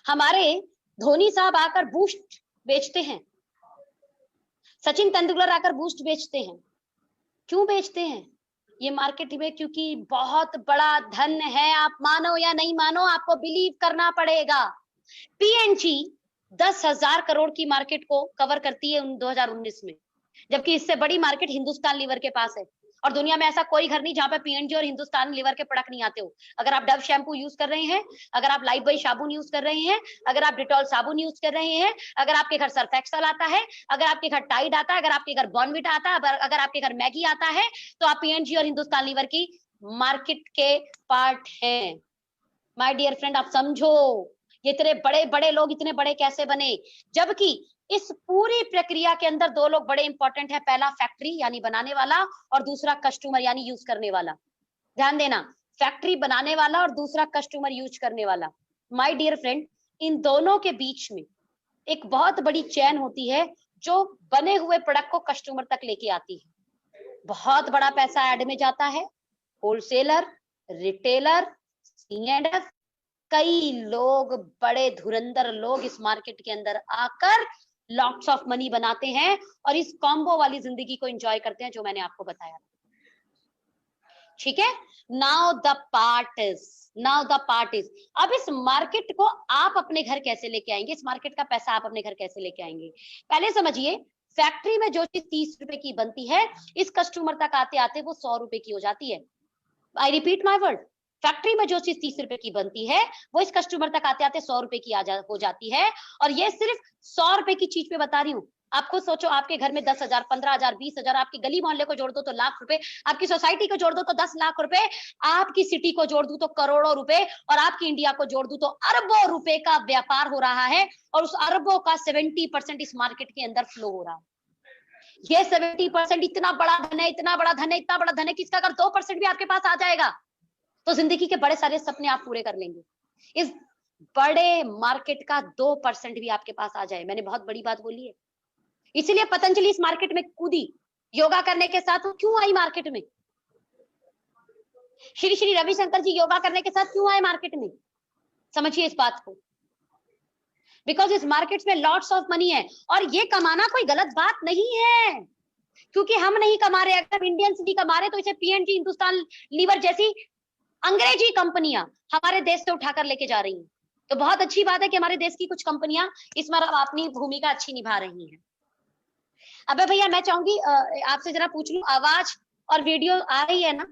हमारे धोनी साहब आकर बूस्ट बेचते हैं, सचिन तेंदुलकर आकर बूस्ट बेचते हैं। क्यों बेचते हैं? ये मार्केट में क्योंकि बहुत बड़ा धन है। आप मानो या नहीं मानो, आपको बिलीव करना पड़ेगा। पीएनजी 10,000 करोड़ की मार्केट को कवर करती है 2019 में, जबकि इससे बड़ी मार्केट हिंदुस्तान लीवर के पास है। और दुनिया में ऐसा कोई घर नहीं जहां पे पीएनजी और हिंदुस्तान लीवर के प्रोडक्ट नहीं आते हो। अगर आप डव शैम्पू यूज कर रहे हैं, अगर आप लाइफ बॉय साबुन यूज कर रहे हैं, अगर आप डिटॉल साबुन यूज कर रहे हैं, अगर आपके घर सर्फ एक्सेल आता है, अगर आपके घर टाइड आता है, अगर आपके घर बॉर्नविटा आता है, अगर आपके घर मैगी आता है, तो आप पीएनजी और हिंदुस्तान लीवर की मार्केट के पार्ट हैं। माय डियर फ्रेंड, आप समझो ये इतने बड़े बड़े लोग इतने बड़े कैसे बने, जबकि इस पूरी प्रक्रिया के अंदर दो लोग बड़े इंपॉर्टेंट है, पहला फैक्ट्री यानी बनाने वाला और दूसरा कस्टमर यानी यूज करने वाला। ध्यान देना, फैक्ट्री बनाने वाला और दूसरा कस्टमर यूज करने वाला। माय डियर फ्रेंड, इन दोनों के बीच में एक बहुत बड़ी चेन होती है जो बने हुए प्रोडक्ट को कस्टमर तक लेके आती है। बहुत बड़ा पैसा ऐड में जाता है, होलसेलर, रिटेलर, C&F, कई लोग, बड़े धुरंधर लोग इस मार्केट के अंदर आकर लॉट्स ऑफ मनी बनाते हैं और इस कॉम्बो वाली जिंदगी को एंजॉय करते हैं जो मैंने आपको बताया। ठीक है, नाउ द पार्ट इज, अब इस मार्केट को आप अपने घर कैसे लेके आएंगे, इस मार्केट का पैसा आप अपने घर कैसे लेके आएंगे। पहले समझिए, फैक्ट्री में जो चीज 30 रुपए की बनती है, इस कस्टमर तक आते आते वो 100 रुपए की हो जाती है। I repeat my word, factory में जो चीज 30 रुपए की बनती है वो इस कस्टमर तक आते आते 100 रुपए की हो जाती है। और ये सिर्फ 100 रुपए की चीज पे बता रही हूँ। आपको सोचो, आपके घर में 10,000, 15,000, 20,000, आपकी गली मोहल्ले को जोड़ दो तो लाख रुपए, आपकी सोसाइटी को जोड़ दो तो 10 लाख रुपए, आपकी सिटी को जोड़ दूं तो करोड़ों रुपए, और आपकी इंडिया को जोड़ दूं तो अरबों रुपए का व्यापार हो रहा है। और उस अरबों का 70% इस मार्केट के अंदर फ्लो हो रहा है। ये 70% इतना बड़ा धन है, इतना बड़ा धन है, इतना बड़ा धन है कि इसका अगर 2% भी आपके पास आ जाएगा तो जिंदगी के बड़े सारे सपने आप पूरे कर लेंगे। इस बड़े मार्केट का 2% भी आपके पास आ जाए, मैंने बहुत बड़ी बात बोली है। इसीलिए पतंजलि इस मार्केट में कूदी, योगा करने के साथ वो क्यों आई मार्केट में? श्री श्री रविशंकर जी योगा करने के साथ क्यों आए मार्केट में? समझिए इस बात को, बिकॉज इस मार्केट में लॉट्स ऑफ मनी है। और ये कमाना कोई गलत बात नहीं है, क्योंकि हम नहीं कमा रहे, अगर इंडियंस नहीं कमा रहे तो इसे पीएनजी, हिंदुस्तान लीवर जैसी अंग्रेजी कंपनियां हमारे देश से उठाकर लेके जा रही हैं। तो बहुत अच्छी बात है कि हमारे देश की कुछ कंपनियां इसमें अब अपनी भूमिका अच्छी निभा रही हैं। अबे भैया, मैं चाहूंगी आपसे जरा पूछ लूं, आवाज और वीडियो आ रही है ना?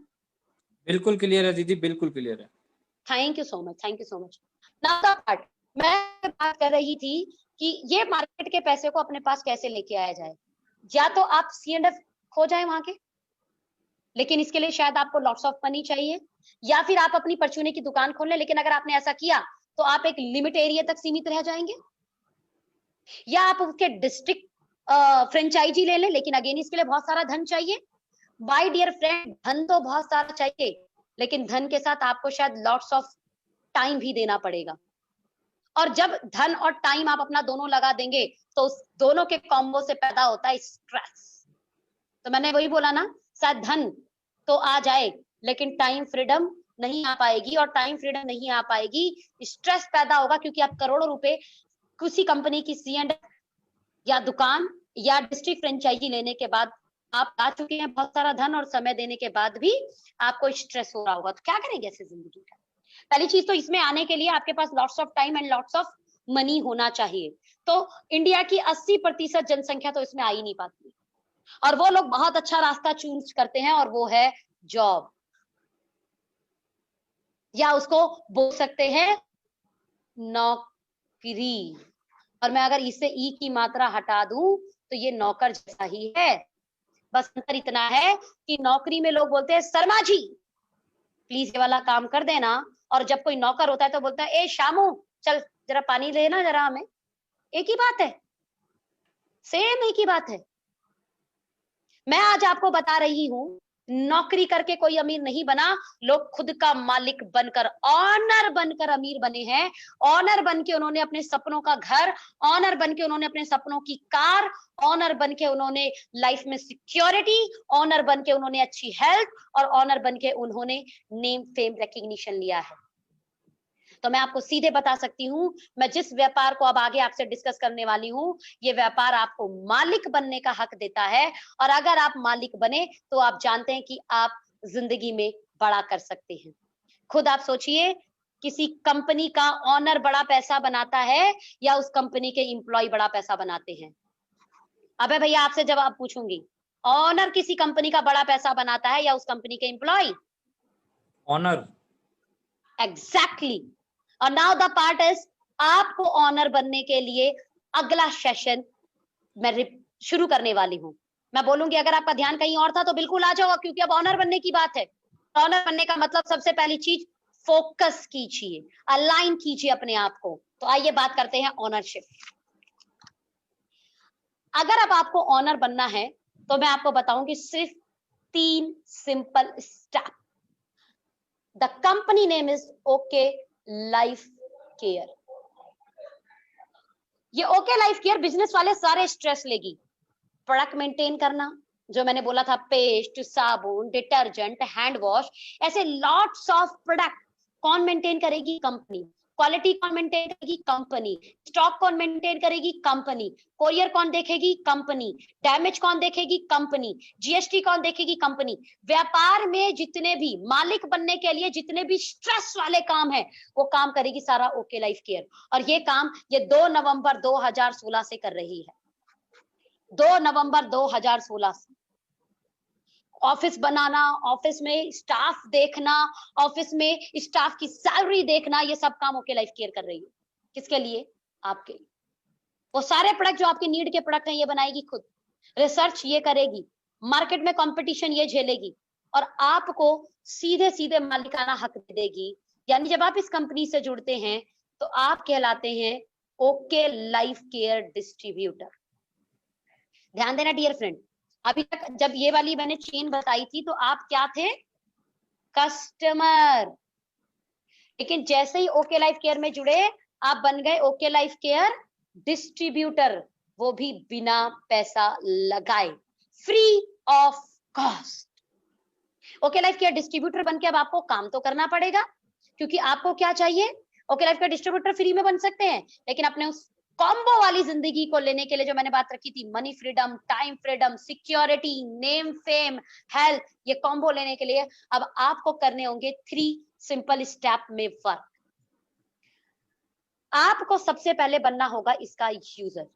बिल्कुल क्लियर है दीदी, बिल्कुल क्लियर है। Thank you so much, thank you so much. Now the part, मैं बात कर रही थी कि ये मार्केट के पैसे को अपने पास कैसे लेके आया जाए। या तो आप C&F खो जाए वहां के, लेकिन इसके लिए शायद आपको लॉट्स ऑफ मनी चाहिए, या फिर आप अपनी परचूने की दुकान खोल लें, लेकिन अगर आपने ऐसा किया तो आप एक लिमिट एरिया तक सीमित रह जाएंगे, या आप उसके डिस्ट्रिक्ट फ्रेंचाइजी ले लें, लेकिन अगेन इसके लिए बहुत सारा धन चाहिए। माय डियर फ्रेंड, धन तो बहुत सारा चाहिए, लेकिन धन के साथ आपको शायद लॉट्स ऑफ टाइम भी देना पड़ेगा। और जब धन और टाइम आप अपना दोनों लगा देंगे तो उस दोनों के कॉम्बो से पैदा होता है स्ट्रेस। तो मैंने वही बोला ना, शायद धन तो आ जाए लेकिन टाइम फ्रीडम नहीं आ पाएगी, और टाइम फ्रीडम नहीं आ पाएगी, स्ट्रेस पैदा होगा, क्योंकि आप करोड़ों रुपए किसी कंपनी की C&F या दुकान या डिस्ट्रिक्ट फ्रेंचाइजी लेने के बाद आप आ चुके हैं बहुत सारा धन, और समय देने के बाद भी आपको स्ट्रेस हो रहा होगा। तो क्या करेंगे ऐसे जिंदगी का? पहली चीज तो इसमें आने के लिए आपके पास lots of time and lots of money होना चाहिए। तो इंडिया की 80% जनसंख्या तो इसमें आ ही नहीं पाती, और वो लोग बहुत अच्छा रास्ता चूज करते हैं, और वो है जॉब, या उसको बोल सकते हैं नौकरी। और मैं अगर इससे ई की मात्रा हटा दूं तो ये नौकर जैसा ही है। बस अंतर इतना है कि नौकरी में लोग बोलते हैं शर्मा जी प्लीज ये वाला काम कर देना, और जब कोई नौकर होता है तो बोलता है ए शामू चल जरा पानी लेना जरा हमें। एक ही बात है, सेम एक ही बात है। मैं आज आपको बता रही हूं, नौकरी करके कोई अमीर नहीं बना, लोग खुद का मालिक बनकर, ऑनर बनकर अमीर बने हैं। ऑनर बन के उन्होंने अपने सपनों का घर, ऑनर बन के उन्होंने अपने सपनों की कार, ऑनर बन के उन्होंने लाइफ में सिक्योरिटी, ऑनर बन के उन्होंने अच्छी हेल्थ, और ऑनर बन के उन्होंने नेम फेम रिकग्निशन लिया है। तो मैं आपको सीधे बता सकती हूं, मैं जिस व्यापार को अब आगे आपसे डिस्कस करने वाली हूं, ये व्यापार आपको मालिक बनने का हक देता है। और अगर आप मालिक बने तो आप जानते हैं कि आप जिंदगी में बड़ा कर सकते हैं। खुद आप सोचिए, किसी कंपनी का ऑनर बड़ा पैसा बनाता है या उस कंपनी के एम्प्लॉय बड़ा पैसा बनाते हैं? अबे भैया आपसे जवाब पूछूंगी, ऑनर किसी कंपनी का बड़ा पैसा बनाता है या उस कंपनी के एम्प्लॉय? ऑनर। एग्जैक्टली। और नाउ द पार्ट इज, आपको ऑनर बनने के लिए अगला सेशन मैं शुरू करने वाली हूं। मैं बोलूंगी अगर आपका ध्यान कहीं और था तो बिल्कुल आ जाओ, क्योंकि अब ऑनर बनने की बात है। ऑनर बनने का मतलब सबसे पहली चीज, फोकस कीजिए, अलाइन कीजिए अपने आप को। तो आइए बात करते हैं ऑनरशिप। अगर अब आपको ऑनर बनना है तो मैं आपको बताऊंगी सिर्फ 3 simple step. The company name is okay life care. ये ओके लाइफ केयर बिजनेस वाले सारे स्ट्रेस लेगी। प्रोडक्ट मेंटेन करना, जो मैंने बोला था, पेस्ट, साबुन, डिटर्जेंट, हैंड वॉश, ऐसे लॉट्स ऑफ प्रोडक्ट कौन मेंटेन करेगी? कंपनी। क्वालिटी कौन मेंटेन करेगी? कंपनी। स्टॉक कौन मेंटेन करेगी? कंपनी। कोरियर कौन देखेगी? कंपनी। डैमेज कौन देखेगी? कंपनी। जीएसटी कौन देखेगी? कंपनी। व्यापार में जितने भी मालिक बनने के लिए जितने भी स्ट्रेस वाले काम है वो काम करेगी सारा ओके लाइफ केयर। और ये काम ये 2 नवंबर 2016 से कर रही है। 2 नवंबर 2016 से। ऑफिस बनाना, ऑफिस में स्टाफ देखना, ऑफिस में स्टाफ की सैलरी देखना, ये सब काम ओके लाइफ केयर कर रही है। किसके लिए? आपके लिए। वो सारे प्रोडक्ट जो आपके नीड के प्रोडक्ट हैं ये बनाएगी खुद, रिसर्च ये करेगी, मार्केट में कंपटीशन ये झेलेगी, और आपको सीधे सीधे मालिकाना हक दे देगी। यानी जब आप इस कंपनी से जुड़ते हैं तो आप कहलाते हैं ओके लाइफ केयर डिस्ट्रीब्यूटर। ध्यान देना डियर फ्रेंड, अभी तक जब ये वाली मैंने चेन बताई थी तो आप क्या थे? कस्टमर। लेकिन जैसे ही ओके लाइफ केयर में जुड़े आप बन गए ओके लाइफ केयर डिस्ट्रीब्यूटर, वो भी बिना पैसा लगाए, free of cost. Okay life care distributor बनके अब आपको काम तो करना पड़ेगा, क्योंकि आपको क्या चाहिए? Okay life care distributor free में बन सकते हैं, लेकिन अपने उस कॉम्बो वाली जिंदगी को लेने के लिए जो मैंने बात रखी थी, money freedom, time freedom, security, name, fame, health, ये कॉम्बो लेने के लिए अब आपको करने होंगे 3 सिंपल स्टेप में वर्क। आपको सबसे पहले बनना होगा इसका यूजर।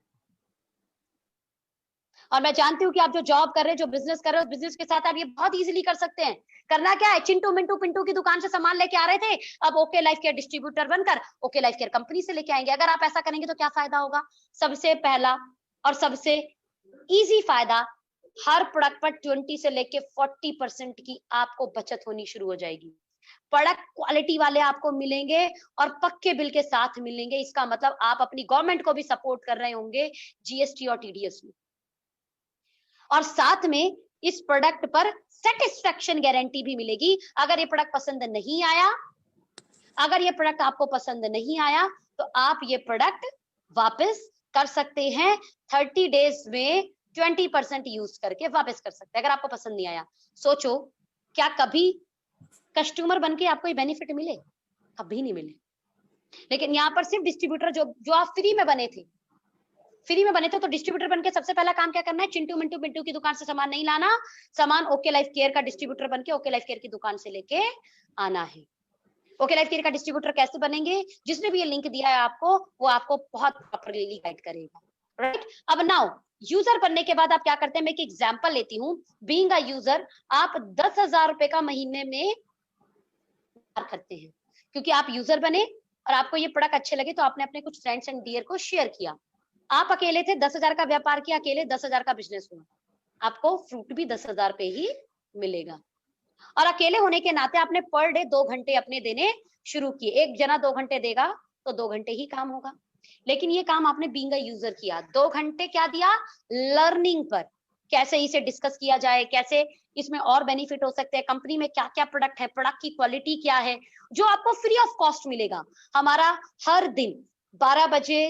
और मैं जानती हूँ कि आप जो जॉब कर रहे हैं, जो बिजनेस कर रहे हो, बिजनेस के साथ आप ये बहुत इजीली कर सकते हैं। करना क्या है? चिंटू मिंटू पिंटू की दुकान से सामान लेके आ रहे थे, अब ओके लाइफ केयर डिस्ट्रीब्यूटर बनकर ओके लाइफ केयर कंपनी से लेके आएंगे। अगर आप ऐसा करेंगे तो क्या फायदा होगा? सबसे पहला और सबसे इजी फायदा, हर प्रोडक्ट पर 20 से लेके 40% की आपको बचत होनी शुरू हो जाएगी। प्रोडक्ट क्वालिटी वाले आपको मिलेंगे और पक्के बिल के साथ मिलेंगे। इसका मतलब आप अपनी गवर्नमेंट को भी सपोर्ट कर रहे होंगे जीएसटी और टीडीएस में। और साथ में इस प्रोडक्ट पर सेटिस्फेक्शन गारंटी भी मिलेगी। अगर ये प्रोडक्ट पसंद नहीं आया, अगर ये प्रोडक्ट आपको पसंद नहीं आया तो आप ये प्रोडक्ट वापस कर सकते हैं। 30 डेज में 20% यूज करके वापस कर सकते हैं अगर आपको पसंद नहीं आया। सोचो, क्या कभी कस्टमर बनके आपको ये बेनिफिट मिले? कभी नहीं मिले। लेकिन यहाँ पर सिर्फ डिस्ट्रीब्यूटर जो आप फ्री में बने थे, तो डिस्ट्रीब्यूटर बनके सबसे पहला काम क्या करना है? चिंटू मिंटू पिंटू की दुकान से सामान नहीं लाना, सामान ओके लाइफ केयर का डिस्ट्रीब्यूटर बनके ओके लाइफ केयर की दुकान से लेके आना है। ओके लाइफ केयर का डिस्ट्रीब्यूटर कैसे बनेंगे? जिसने भी ये लिंक दिया है आपको, वो आपको बहुत प्रॉपर्ली गाइड करेगा, राइट? अब नाउ यूजर बनने के बाद आप क्या करते हैं? मैं एक एग्जांपल लेती हूँ। बीइंग अ यूजर, आप 10,000 रुपए का महीने में करते हैं, क्योंकि आप यूजर बने और आपको ये प्रोडक्ट अच्छे लगे तो आपने अपने कुछ फ्रेंड्स एंड डियर को शेयर किया। आप अकेले थे, 10,000 का व्यापार किया, अकेले 10,000 का बिजनेस हुआ, आपको फ्रूट भी 10,000 पे ही मिलेगा। और अकेले होने के नाते आपने पर डे 2 घंटे अपने देने शुरू किए। एक जना 2 घंटे देगा तो 2 घंटे ही काम होगा, लेकिन ये काम आपने बीइंग अ यूजर किया। 2 घंटे क्या दिया? लर्निंग पर, कैसे इसे डिस्कस किया जाए, कैसे इसमें और बेनिफिट हो सकते हैं, कंपनी में क्या क्या प्रोडक्ट है, प्रोडक्ट की क्वालिटी क्या है, जो आपको फ्री ऑफ कॉस्ट मिलेगा। हमारा हर दिन 12 बजे,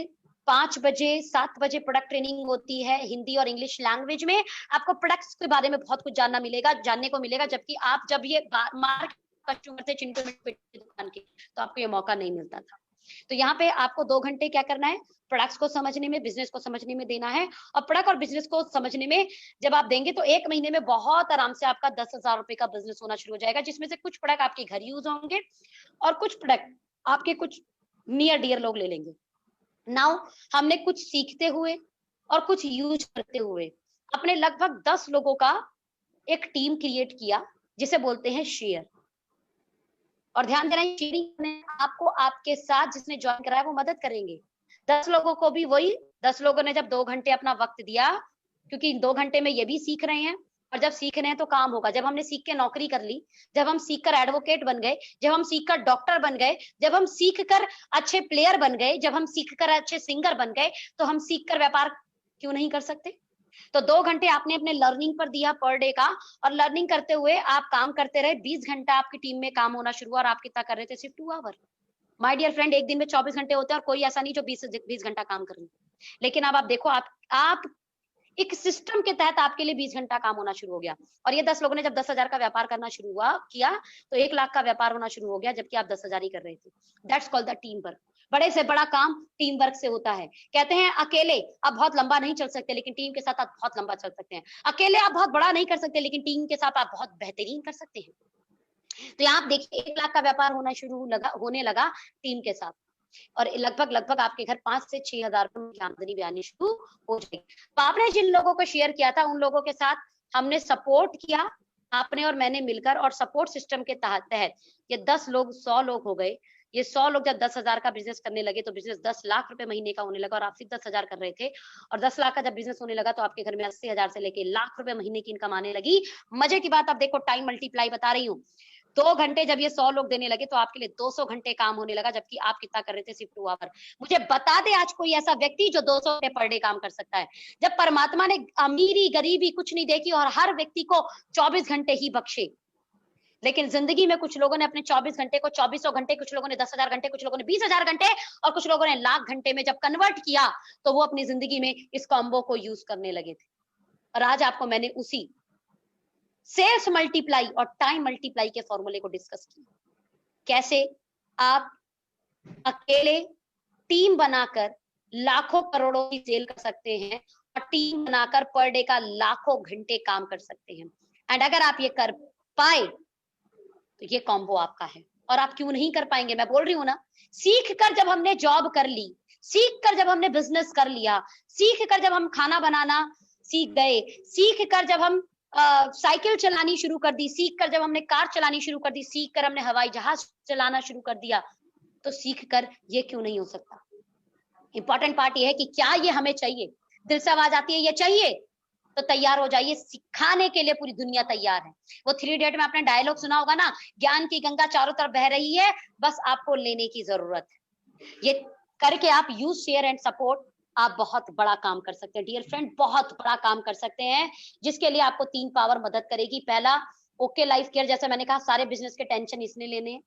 5 बजे, 7 बजे प्रोडक्ट ट्रेनिंग होती है हिंदी और इंग्लिश लैंग्वेज में। आपको प्रोडक्ट्स के बारे में बहुत कुछ जानने को मिलेगा, जबकि आप जब ये मार्केट कस्टमर थे चिंटू मिंटू दुकान के, तो आपको ये मौका नहीं मिलता था। तो यहाँ पे आपको 2 घंटे क्या करना है? प्रोडक्ट्स को समझने में, बिजनेस को समझने में देना है। और प्रोडक्ट और बिजनेस को समझने में जब आप देंगे तो 1 महीने में बहुत आराम से आपका 10,000 रुपए का बिजनेस होना शुरू हो जाएगा, जिसमें से कुछ प्रोडक्ट आपके घर यूज होंगे और कुछ प्रोडक्ट आपके कुछ नियर डियर लोग ले लेंगे। नाउ हमने कुछ सीखते हुए और कुछ यूज करते हुए आपने लगभग 10 लोगों का एक टीम क्रिएट किया जिसे बोलते हैं शेयर। और ध्यान देना, शेयरिंग आपको आपके साथ जिसने ज्वाइन कराया वो मदद करेंगे। 10 लोगों को भी वही, 10 लोगों ने जब 2 घंटे अपना वक्त दिया, क्योंकि 2 घंटे में ये भी सीख रहे हैं, और जब सीख रहे हैं तो काम होगा। जब हमने सीख के नौकरी कर ली, जब हम सीख कर एडवोकेट बन गए, जब हम सीख कर डॉक्टर बन गए, जब हम सीख कर अच्छे प्लेयर बन गए, जब हम सीख कर अच्छे सिंगर बन गए, तो हम सीख कर व्यापार क्यों नहीं कर सकते? तो 2 घंटे आपने अपने लर्निंग पर दिया पर डे का, और लर्निंग करते हुए आप काम करते रहे। 20 घंटा आपकी टीम में काम होना शुरू हुआ, और आप कितना कर रहे थे? सिर्फ 2 आवर। माय डियर फ्रेंड, एक दिन में 24 घंटे होते हैं, और कोई ऐसा नहीं जो 20 घंटा काम कर रहे। लेकिन अब आप देखो, आप एक सिस्टम के तहत आपके लिए 20 घंटा काम होना शुरू हो गया। और ये 10 लोगों ने जब 10,000 का व्यापार करना शुरू किया, तो 1 लाख का व्यापार होना शुरू हो गया, जबकि आप 10,000 ही कर रहे थे। That's called the team work. बड़े से बड़ा काम टीम वर्क से होता है। कहते हैं अकेले आप बहुत लंबा नहीं चल सकते, लेकिन टीम के साथ आप बहुत लंबा चल सकते हैं। अकेले आप बहुत बड़ा नहीं कर सकते, लेकिन टीम के साथ आप बहुत बेहतरीन कर सकते हैं। तो यहाँ आप देखिए, 1 लाख का व्यापार होने लगा टीम के साथ, और लगभग आपके घर 5 से 6,000 रुपए की आमदनी भी आनी शुरू हो जाएगी। तो आपने जिन लोगों को शेयर किया था, उन लोगों के साथ हमने सपोर्ट किया, आपने और मैंने मिलकर, और सपोर्ट सिस्टम के तहत ये 10 लोग 100 लोग हो गए। ये 100 लोग जब 10,000 का बिजनेस करने लगे, तो बिजनेस 10 लाख रुपए महीने का होने लगा, और आप सिर्फ 10,000 कर रहे थे। और 10 लाख का जब बिजनेस होने लगा, तो आपके घर में 80,000 से लेके लाख रुपए महीने की इनकम आने लगी। मजे की बात, आप देखो टाइम मल्टीप्लाई बता रही हूँ। 2 घंटे जब ये 100 लोग देने लगे, तो आपके लिए 200 घंटे काम होने लगा, जबकि आप कितना कर रहे थे? सिर्फ 2 आवर। मुझे बता दे आज कोई ऐसा व्यक्ति जो 200 घंटे पर डे काम कर सकता है? जब परमात्मा ने अमीरी गरीबी कुछ नहीं देखी, और हर व्यक्ति को 24 घंटे ही बख्शे, लेकिन जिंदगी में कुछ लोगों ने अपने 24 घंटे को 2400 घंटे, कुछ लोगों ने 10,000 घंटे, कुछ लोगों ने 20,000 घंटे, और कुछ लोगों ने लाख घंटे में जब कन्वर्ट किया, तो वो अपनी जिंदगी में इस कॉम्बो को यूज करने लगे थे। और आज आपको मैंने उसी सेल्स मल्टीप्लाई और टाइम मल्टीप्लाई के फॉर्मूले को डिस्कस किया। कैसे आप अकेले टीम बनाकर लाखों करोड़ों की सेल कर सकते हैं, और टीम बनाकर पर डे का लाखों घंटे काम कर सकते हैं। एंड अगर आप ये कर पाए, तो ये कॉम्बो आपका है। और आप क्यों नहीं कर पाएंगे? मैं बोल रही हूं ना, सीख कर जब हमने जॉब कर ली, सीख कर जब हमने बिजनेस कर लिया, सीख कर जब हम खाना बनाना सीख गए, सीख कर जब हम साइकिल चलानी शुरू कर दी, सीख कर जब हमने कार चलानी शुरू कर दी, सीख कर हमने हवाई जहाज चलाना शुरू कर दिया, तो सीख कर ये क्यों नहीं हो सकता? इंपॉर्टेंट पार्ट ये है कि क्या ये हमें चाहिए? दिल से आवाज आती है ये चाहिए, तो तैयार हो जाइए। सिखाने के लिए पूरी दुनिया तैयार है। वो 3 इडियट में आपने डायलॉग सुना होगा ना, ज्ञान की गंगा चारों तरफ बह रही है, बस आपको लेने की जरूरत है। ये करके आप यूज, शेयर एंड सपोर्ट, आप बहुत बड़ा काम कर सकते हैं डियर फ्रेंड, बहुत बड़ा काम कर सकते हैं, जिसके लिए आपको 3 पावर मदद करेगी। पहला, ओके लाइफ केयर। जैसे मैंने कहा, सारे बिजनेस के टेंशन इसने लेने हैं,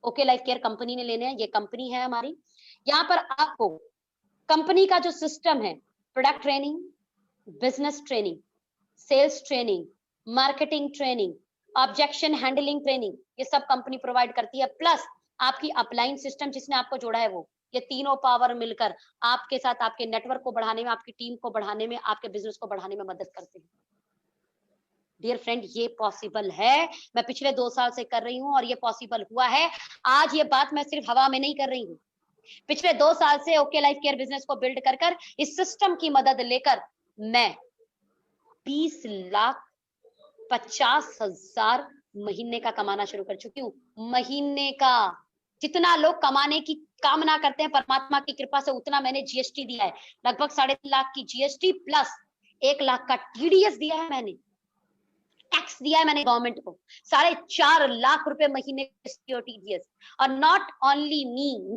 ओके लाइफ केयर कंपनी ने लेने हैं। ये कंपनी है हमारी। यहाँ पर आपको कंपनी का जो सिस्टम है, product training, business training, sales training, marketing training, objection handling training, ये सब कंपनी प्रोवाइड करती है। प्लस आपकी अपलाइन सिस्टम जिसने आपको जोड़ा है वो, ये तीनों पावर मिलकर आपके साथ आपके नेटवर्क को बढ़ाने में, आपकी टीम को बढ़ाने में, आपके बिजनेस को बढ़ाने में मदद करते हैं। डियर फ्रेंड, ये पॉसिबल है। मैं पिछले 2 साल से कर रही हूँ, और ये पॉसिबल हुआ है। आज ये बात मैं सिर्फ हवा में नहीं कर रही हूँ। पिछले 2 साल से ओके लाइफ केयर बिजनेस को बिल्ड कर इस सिस्टम की मदद लेकर मैं 20,50,000 महीने का कमाना शुरू कर चुकी हूँ। महीने का। जितना लोग कमाने की कामना करते हैं, परमात्मा की कृपा से उतना मैंने जीएसटी दिया है। लगभग 3.5 लाख की जीएसटी प्लस 1 लाख का टीडीएस दिया है मैंने, टैक्स दिया है मैंने गवर्नमेंट को। 4.5 लाख रुपए महीने टीडीएस। और नॉट ओनली मी,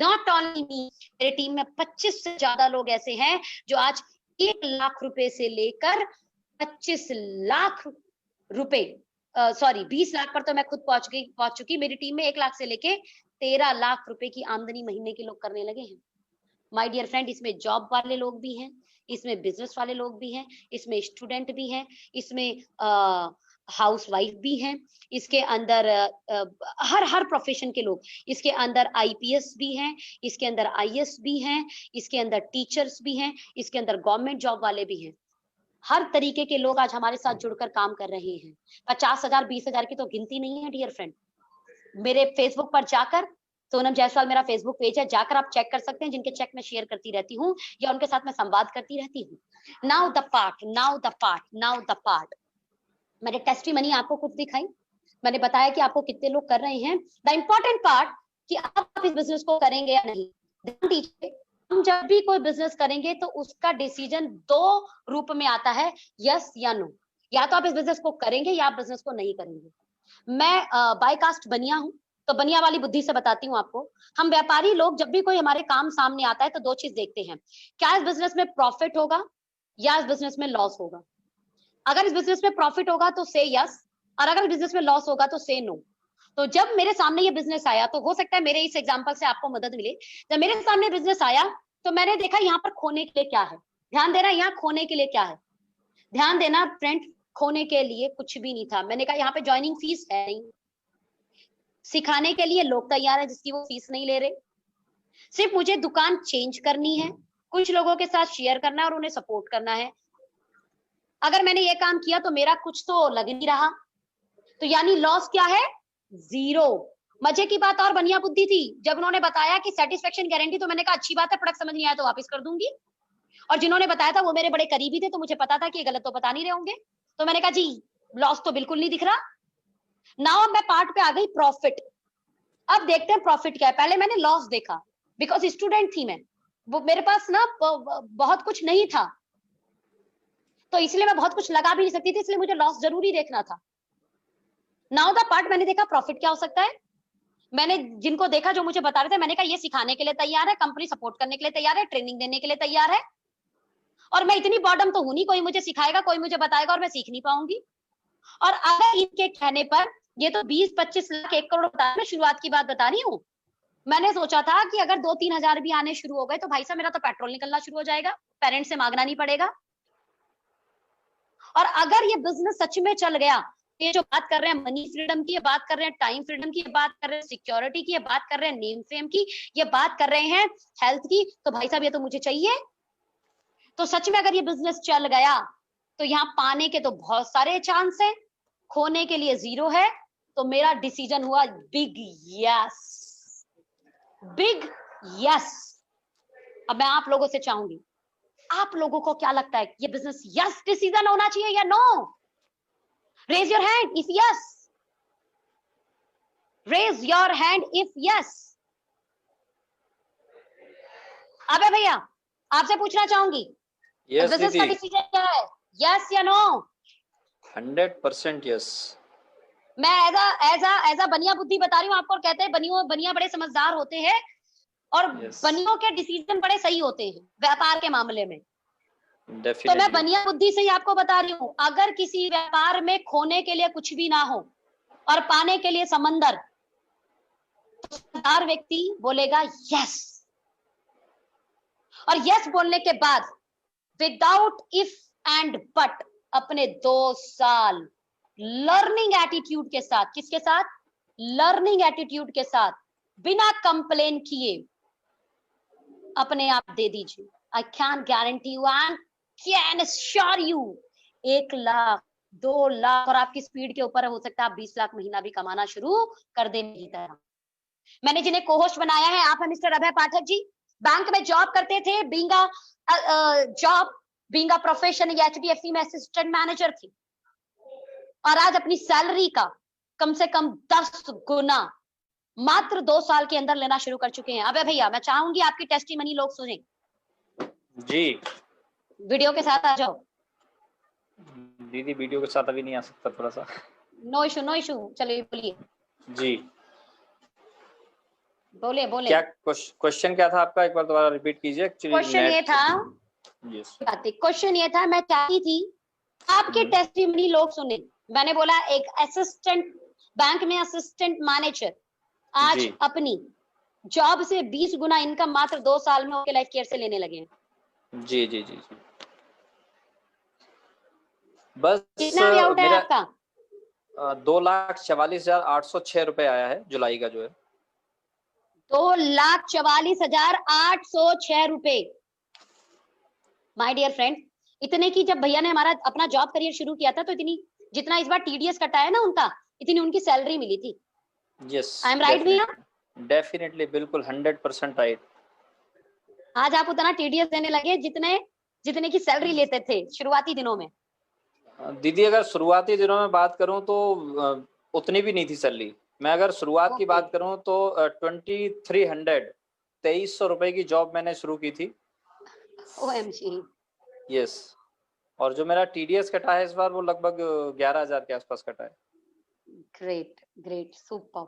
मेरी टीम में 25 से ज्यादा लोग ऐसे हैं जो आज 1 लाख रुपए से लेकर 25 लाख रुपए, 20 लाख पर तो मैं खुद पहुंच चुकी। मेरी टीम में 1 लाख से लेके 13 लाख रुपए की आमदनी महीने के लोग करने लगे हैं। माय डियर फ्रेंड, इसमें जॉब वाले लोग भी हैं, इसमें बिजनेस वाले लोग भी हैं, इसमें स्टूडेंट भी हैं, इसमें हाउस वाइफ भी हैं, इसके अंदर हर प्रोफेशन के लोग, इसके अंदर आईपीएस भी हैं, इसके अंदर आईएएस भी हैं, इसके अंदर टीचर्स भी हैं, इसके अंदर गवर्नमेंट जॉब वाले भी हैं। हर तरीके के लोग आज हमारे साथ जुड़कर काम कर रहे हैं। 50,000 20,000 की तो गिनती नहीं है डियर फ्रेंड। मेरे फेसबुक पर जाकर सोनम जायसवाल मेरा फेसबुक पेज है, जाकर आप चेक कर सकते हैं, जिनके चेक मैं शेयर करती रहती हूँ या उनके साथ मैं संवाद करती रहती हूँ। नाउ द पार्ट, मैंने टेस्टिमनी आपको कुछ दिखाई, मैंने बताया कि आपको कितने लोग कर रहे हैं। द इम्पोर्टेंट पार्ट कि आप इस बिजनेस को करेंगे या नहीं। ध्यान दीजिए, हम जब भी कोई बिजनेस करेंगे तो उसका डिसीजन दो रूप में आता है, यस या नो। या तो आप इस बिजनेस को करेंगे या आप बिजनेस को नहीं करेंगे। मैं बाय कास्ट बनिया हूं, तो बनिया वाली बुद्धि से बताती हूँ आपको। हम व्यापारी लोग जब भी कोई हमारे काम सामने आता है तो दो चीज देखते हैं, क्या इस बिजनेस में प्रॉफिट होगा या इस बिजनेस में लॉस होगा। अगर इस बिजनेस में प्रॉफिट होगा तो से यस, और अगर इस बिजनेस में लॉस होगा तो से नो। तो जब मेरे सामने ये बिजनेस आया, तो हो सकता है मेरे इस एग्जांपल से आपको मदद मिले। जब मेरे सामने बिजनेस आया तो मैंने देखा यहाँ पर खोने के लिए क्या है। ध्यान देना, यहाँ खोने के लिए क्या है, ध्यान देना फ्रेंड, खोने के लिए कुछ भी नहीं था। मैंने कहा यहाँ पे ज्वाइनिंग फीस है नहीं, सिखाने के लिए लोग तैयार है जिसकी वो फीस नहीं ले रहे, सिर्फ मुझे दुकान चेंज करनी है, कुछ लोगों के साथ शेयर करना है और उन्हें सपोर्ट करना है। अगर मैंने ये काम किया तो मेरा कुछ तो लग नहीं रहा, तो यानी लॉस क्या है, जीरो। मजे की बात और बनिया बुद्धि थी, जब उन्होंने बताया कि सेटिस्फेक्शन गारंटी, तो मैंने कहा अच्छी बात है, प्रोडक्ट समझ नहीं आया तो वापस कर दूंगी। और जिन्होंने बताया था वो मेरे बड़े करीबी थे, तो मुझे पता था कि गलत तो बता नहीं रहे होंगे, तो मैंने कहा जी लॉस तो बिल्कुल नहीं दिख रहा। नाउ मैं पार्ट पे आ गई, प्रॉफिट। अब देखते हैं प्रॉफिट क्या है। पहले मैंने लॉस देखा, बिकॉज स्टूडेंट थी मैं, वो मेरे पास ना बहुत कुछ नहीं था, तो इसलिए मैं बहुत कुछ लगा भी नहीं सकती थी, इसलिए मुझे लॉस जरूरी देखना था। नाउ द पार्ट, मैंने देखा प्रॉफिट क्या हो सकता है। मैंने जिनको देखा जो मुझे बता रहे थे, मैंने कहा ये सिखाने के लिए तैयार है, कंपनी सपोर्ट करने के लिए तैयार है, ट्रेनिंग देने के लिए तैयार है, और मैं इतनी बॉटम तो हूं नहीं, कोई मुझे सिखाएगा, कोई मुझे बताएगा और मैं सीख नहीं पाऊंगी। और अगर इनके कहने पर ये तो 20-25 लाख 1 करोड़ बता, मैं शुरुआत की बात बता रही हूँ। मैंने सोचा था कि अगर 2-3 हजार भी आने शुरू हो गए तो भाई साहब मेरा तो पेट्रोल निकलना शुरू हो जाएगा, पेरेंट्स से मांगना नहीं पड़ेगा। और अगर ये बिजनेस सच में चल गया, ये जो बात कर रहे हैं मनी फ्रीडम की, ये बात कर रहे हैं टाइम फ्रीडम की, ये बात कर रहे हैं सिक्योरिटी की, ये बात कर रहे हैं नेम फेम की, ये बात कर रहे हैं हेल्थ की, तो भाई साहब ये तो मुझे चाहिए। तो सच में अगर ये बिजनेस चल गया तो यहाँ पाने के तो बहुत सारे चांस है, खोने के लिए जीरो है। तो मेरा डिसीजन हुआ बिग यस, बिग यस। अब मैं आप लोगों से चाहूंगी, आप लोगों को क्या लगता है, ये बिजनेस यस डिसीजन होना चाहिए या no? Raise your hand if yes, raise your hand if yes. अबे भैया आपसे पूछना चाहूंगी, यस बिजनेस का दीदी, डिसीजन क्या है, यस या नो? 100% यस। मैं एज अ बनिया बुद्धि बता रही हूँ आपको, और कहते हैं बनिया बड़े समझदार होते हैं और Yes. बनियों के डिसीजन बड़े सही होते हैं व्यापार के मामले में। Definitely. तो मैं बनिया बुद्धि से ही आपको बता रही हूँ, अगर किसी व्यापार में खोने के लिए कुछ भी ना हो और पाने के लिए समंदर, तो समझदार व्यक्ति बोलेगा यस। और यस बोलने के बाद विदाउट इफ एंड बट अपने 2 साल लर्निंग एटीट्यूड के साथ, किसके साथ, लर्निंग एटीट्यूड के साथ, बिना कंप्लेन किए अपने आप दे दीजिए। I can guarantee you and can assure you 1 lakh 2 lakh, और आपकी स्पीड के ऊपर हो सकता है आप 20 लाख महीना भी कमाना शुरू कर दे। मेरी तरह मैंने जिन्हें कोहोस्ट बनाया है, आप है मिस्टर अभय पाठक जी, बैंक में जॉब करते थे, बीइंग अ प्रोफेशन एचडीएफसी में असिस्टेंट मैनेजर थी, और आज अपनी सैलरी का कम से कम 10 गुना मात्र 2 साल के अंदर लेना शुरू कर चुके हैं। अबे भैया मैं चाहूंगी आपकी टेस्टिमनी लोग सुने जी। वीडियो के साथ आ जाओ। दीदी वीडियो के साथ अभी नहीं आ सकता, थोड़ा सा। नो इशू, चलिए बोलिए जी, बोले क्या क्वेश्चन क्या था आपका, एक बार दोबारा रिपीट कीजिए। क्वेश्चन ये था, क्वेश्चन ये था, मैं चाहती थी आपके टेस्टिमनी लोग सुने। मैंने बोला एक असिस्टेंट, बैंक में असिस्टेंट मैनेजर आज अपनी जॉब से 20 गुना इनकम मात्र 2 साल में उनके लाइफ केयर से लेने लगे हैं। जी जी जी जी। बस कितना पे आउट है आपका? 2,44,806 रुपए आया है जुलाई का जो है। 2,44,806 रुपए। माय डियर फ्रेंड, इतने की जब भैया ने हमारा अपना जॉब करियर शुरू किया था, तो इतनी जितना इस बार टीडीएस कटा है ना उनका, इतनी उनकी सैलरी मिली थी। यस, आई एम राइट भैया? डेफिनेटली, बिल्कुल 100% राइट। आज आप उतना टीडीएस देने लगे जितने की सैलरी लेते थे शुरुआती दिनों में। दीदी अगर शुरुआती दिनों में बात करूं तो उतनी भी नहीं थी सैलरी। मैं अगर शुरुआत की बात करूं तो 2300 रुपए की जॉब मैंने शुरू की थी। OMG। यस, और जो मेरा टीडीएस कटा है इस बार वो लगभग 11,000 के आसपास कटा है। Great great, super.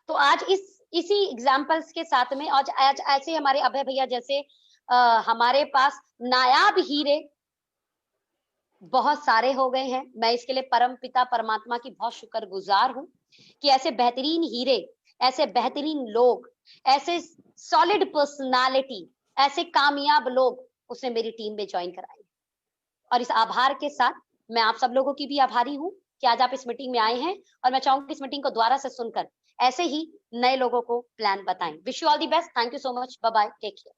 तो आज इसी एग्जाम्पल्स के साथ में आज ऐसे हमारे अभय भैया जैसे हमारे पास नायाब हीरे बहुत सारे हो गए हैं। मैं इसके लिए परम पिता परमात्मा की बहुत शुक्रगुजार हूं कि ऐसे बेहतरीन हीरे, ऐसे बेहतरीन लोग, ऐसे सॉलिड पर्सनालिटी, ऐसे कामयाब लोग उसने मेरी टीम में ज्वाइन कराए। और इस आभार के साथ मैं आप सब लोगों की भी आभारी हूं कि आज आप इस मीटिंग में आए हैं, और मैं चाहूंगी इस मीटिंग को दोबारा से सुनकर ऐसे ही नए लोगों को प्लान बताएं। Wish you all the best. Thank you so much. Bye bye, take care.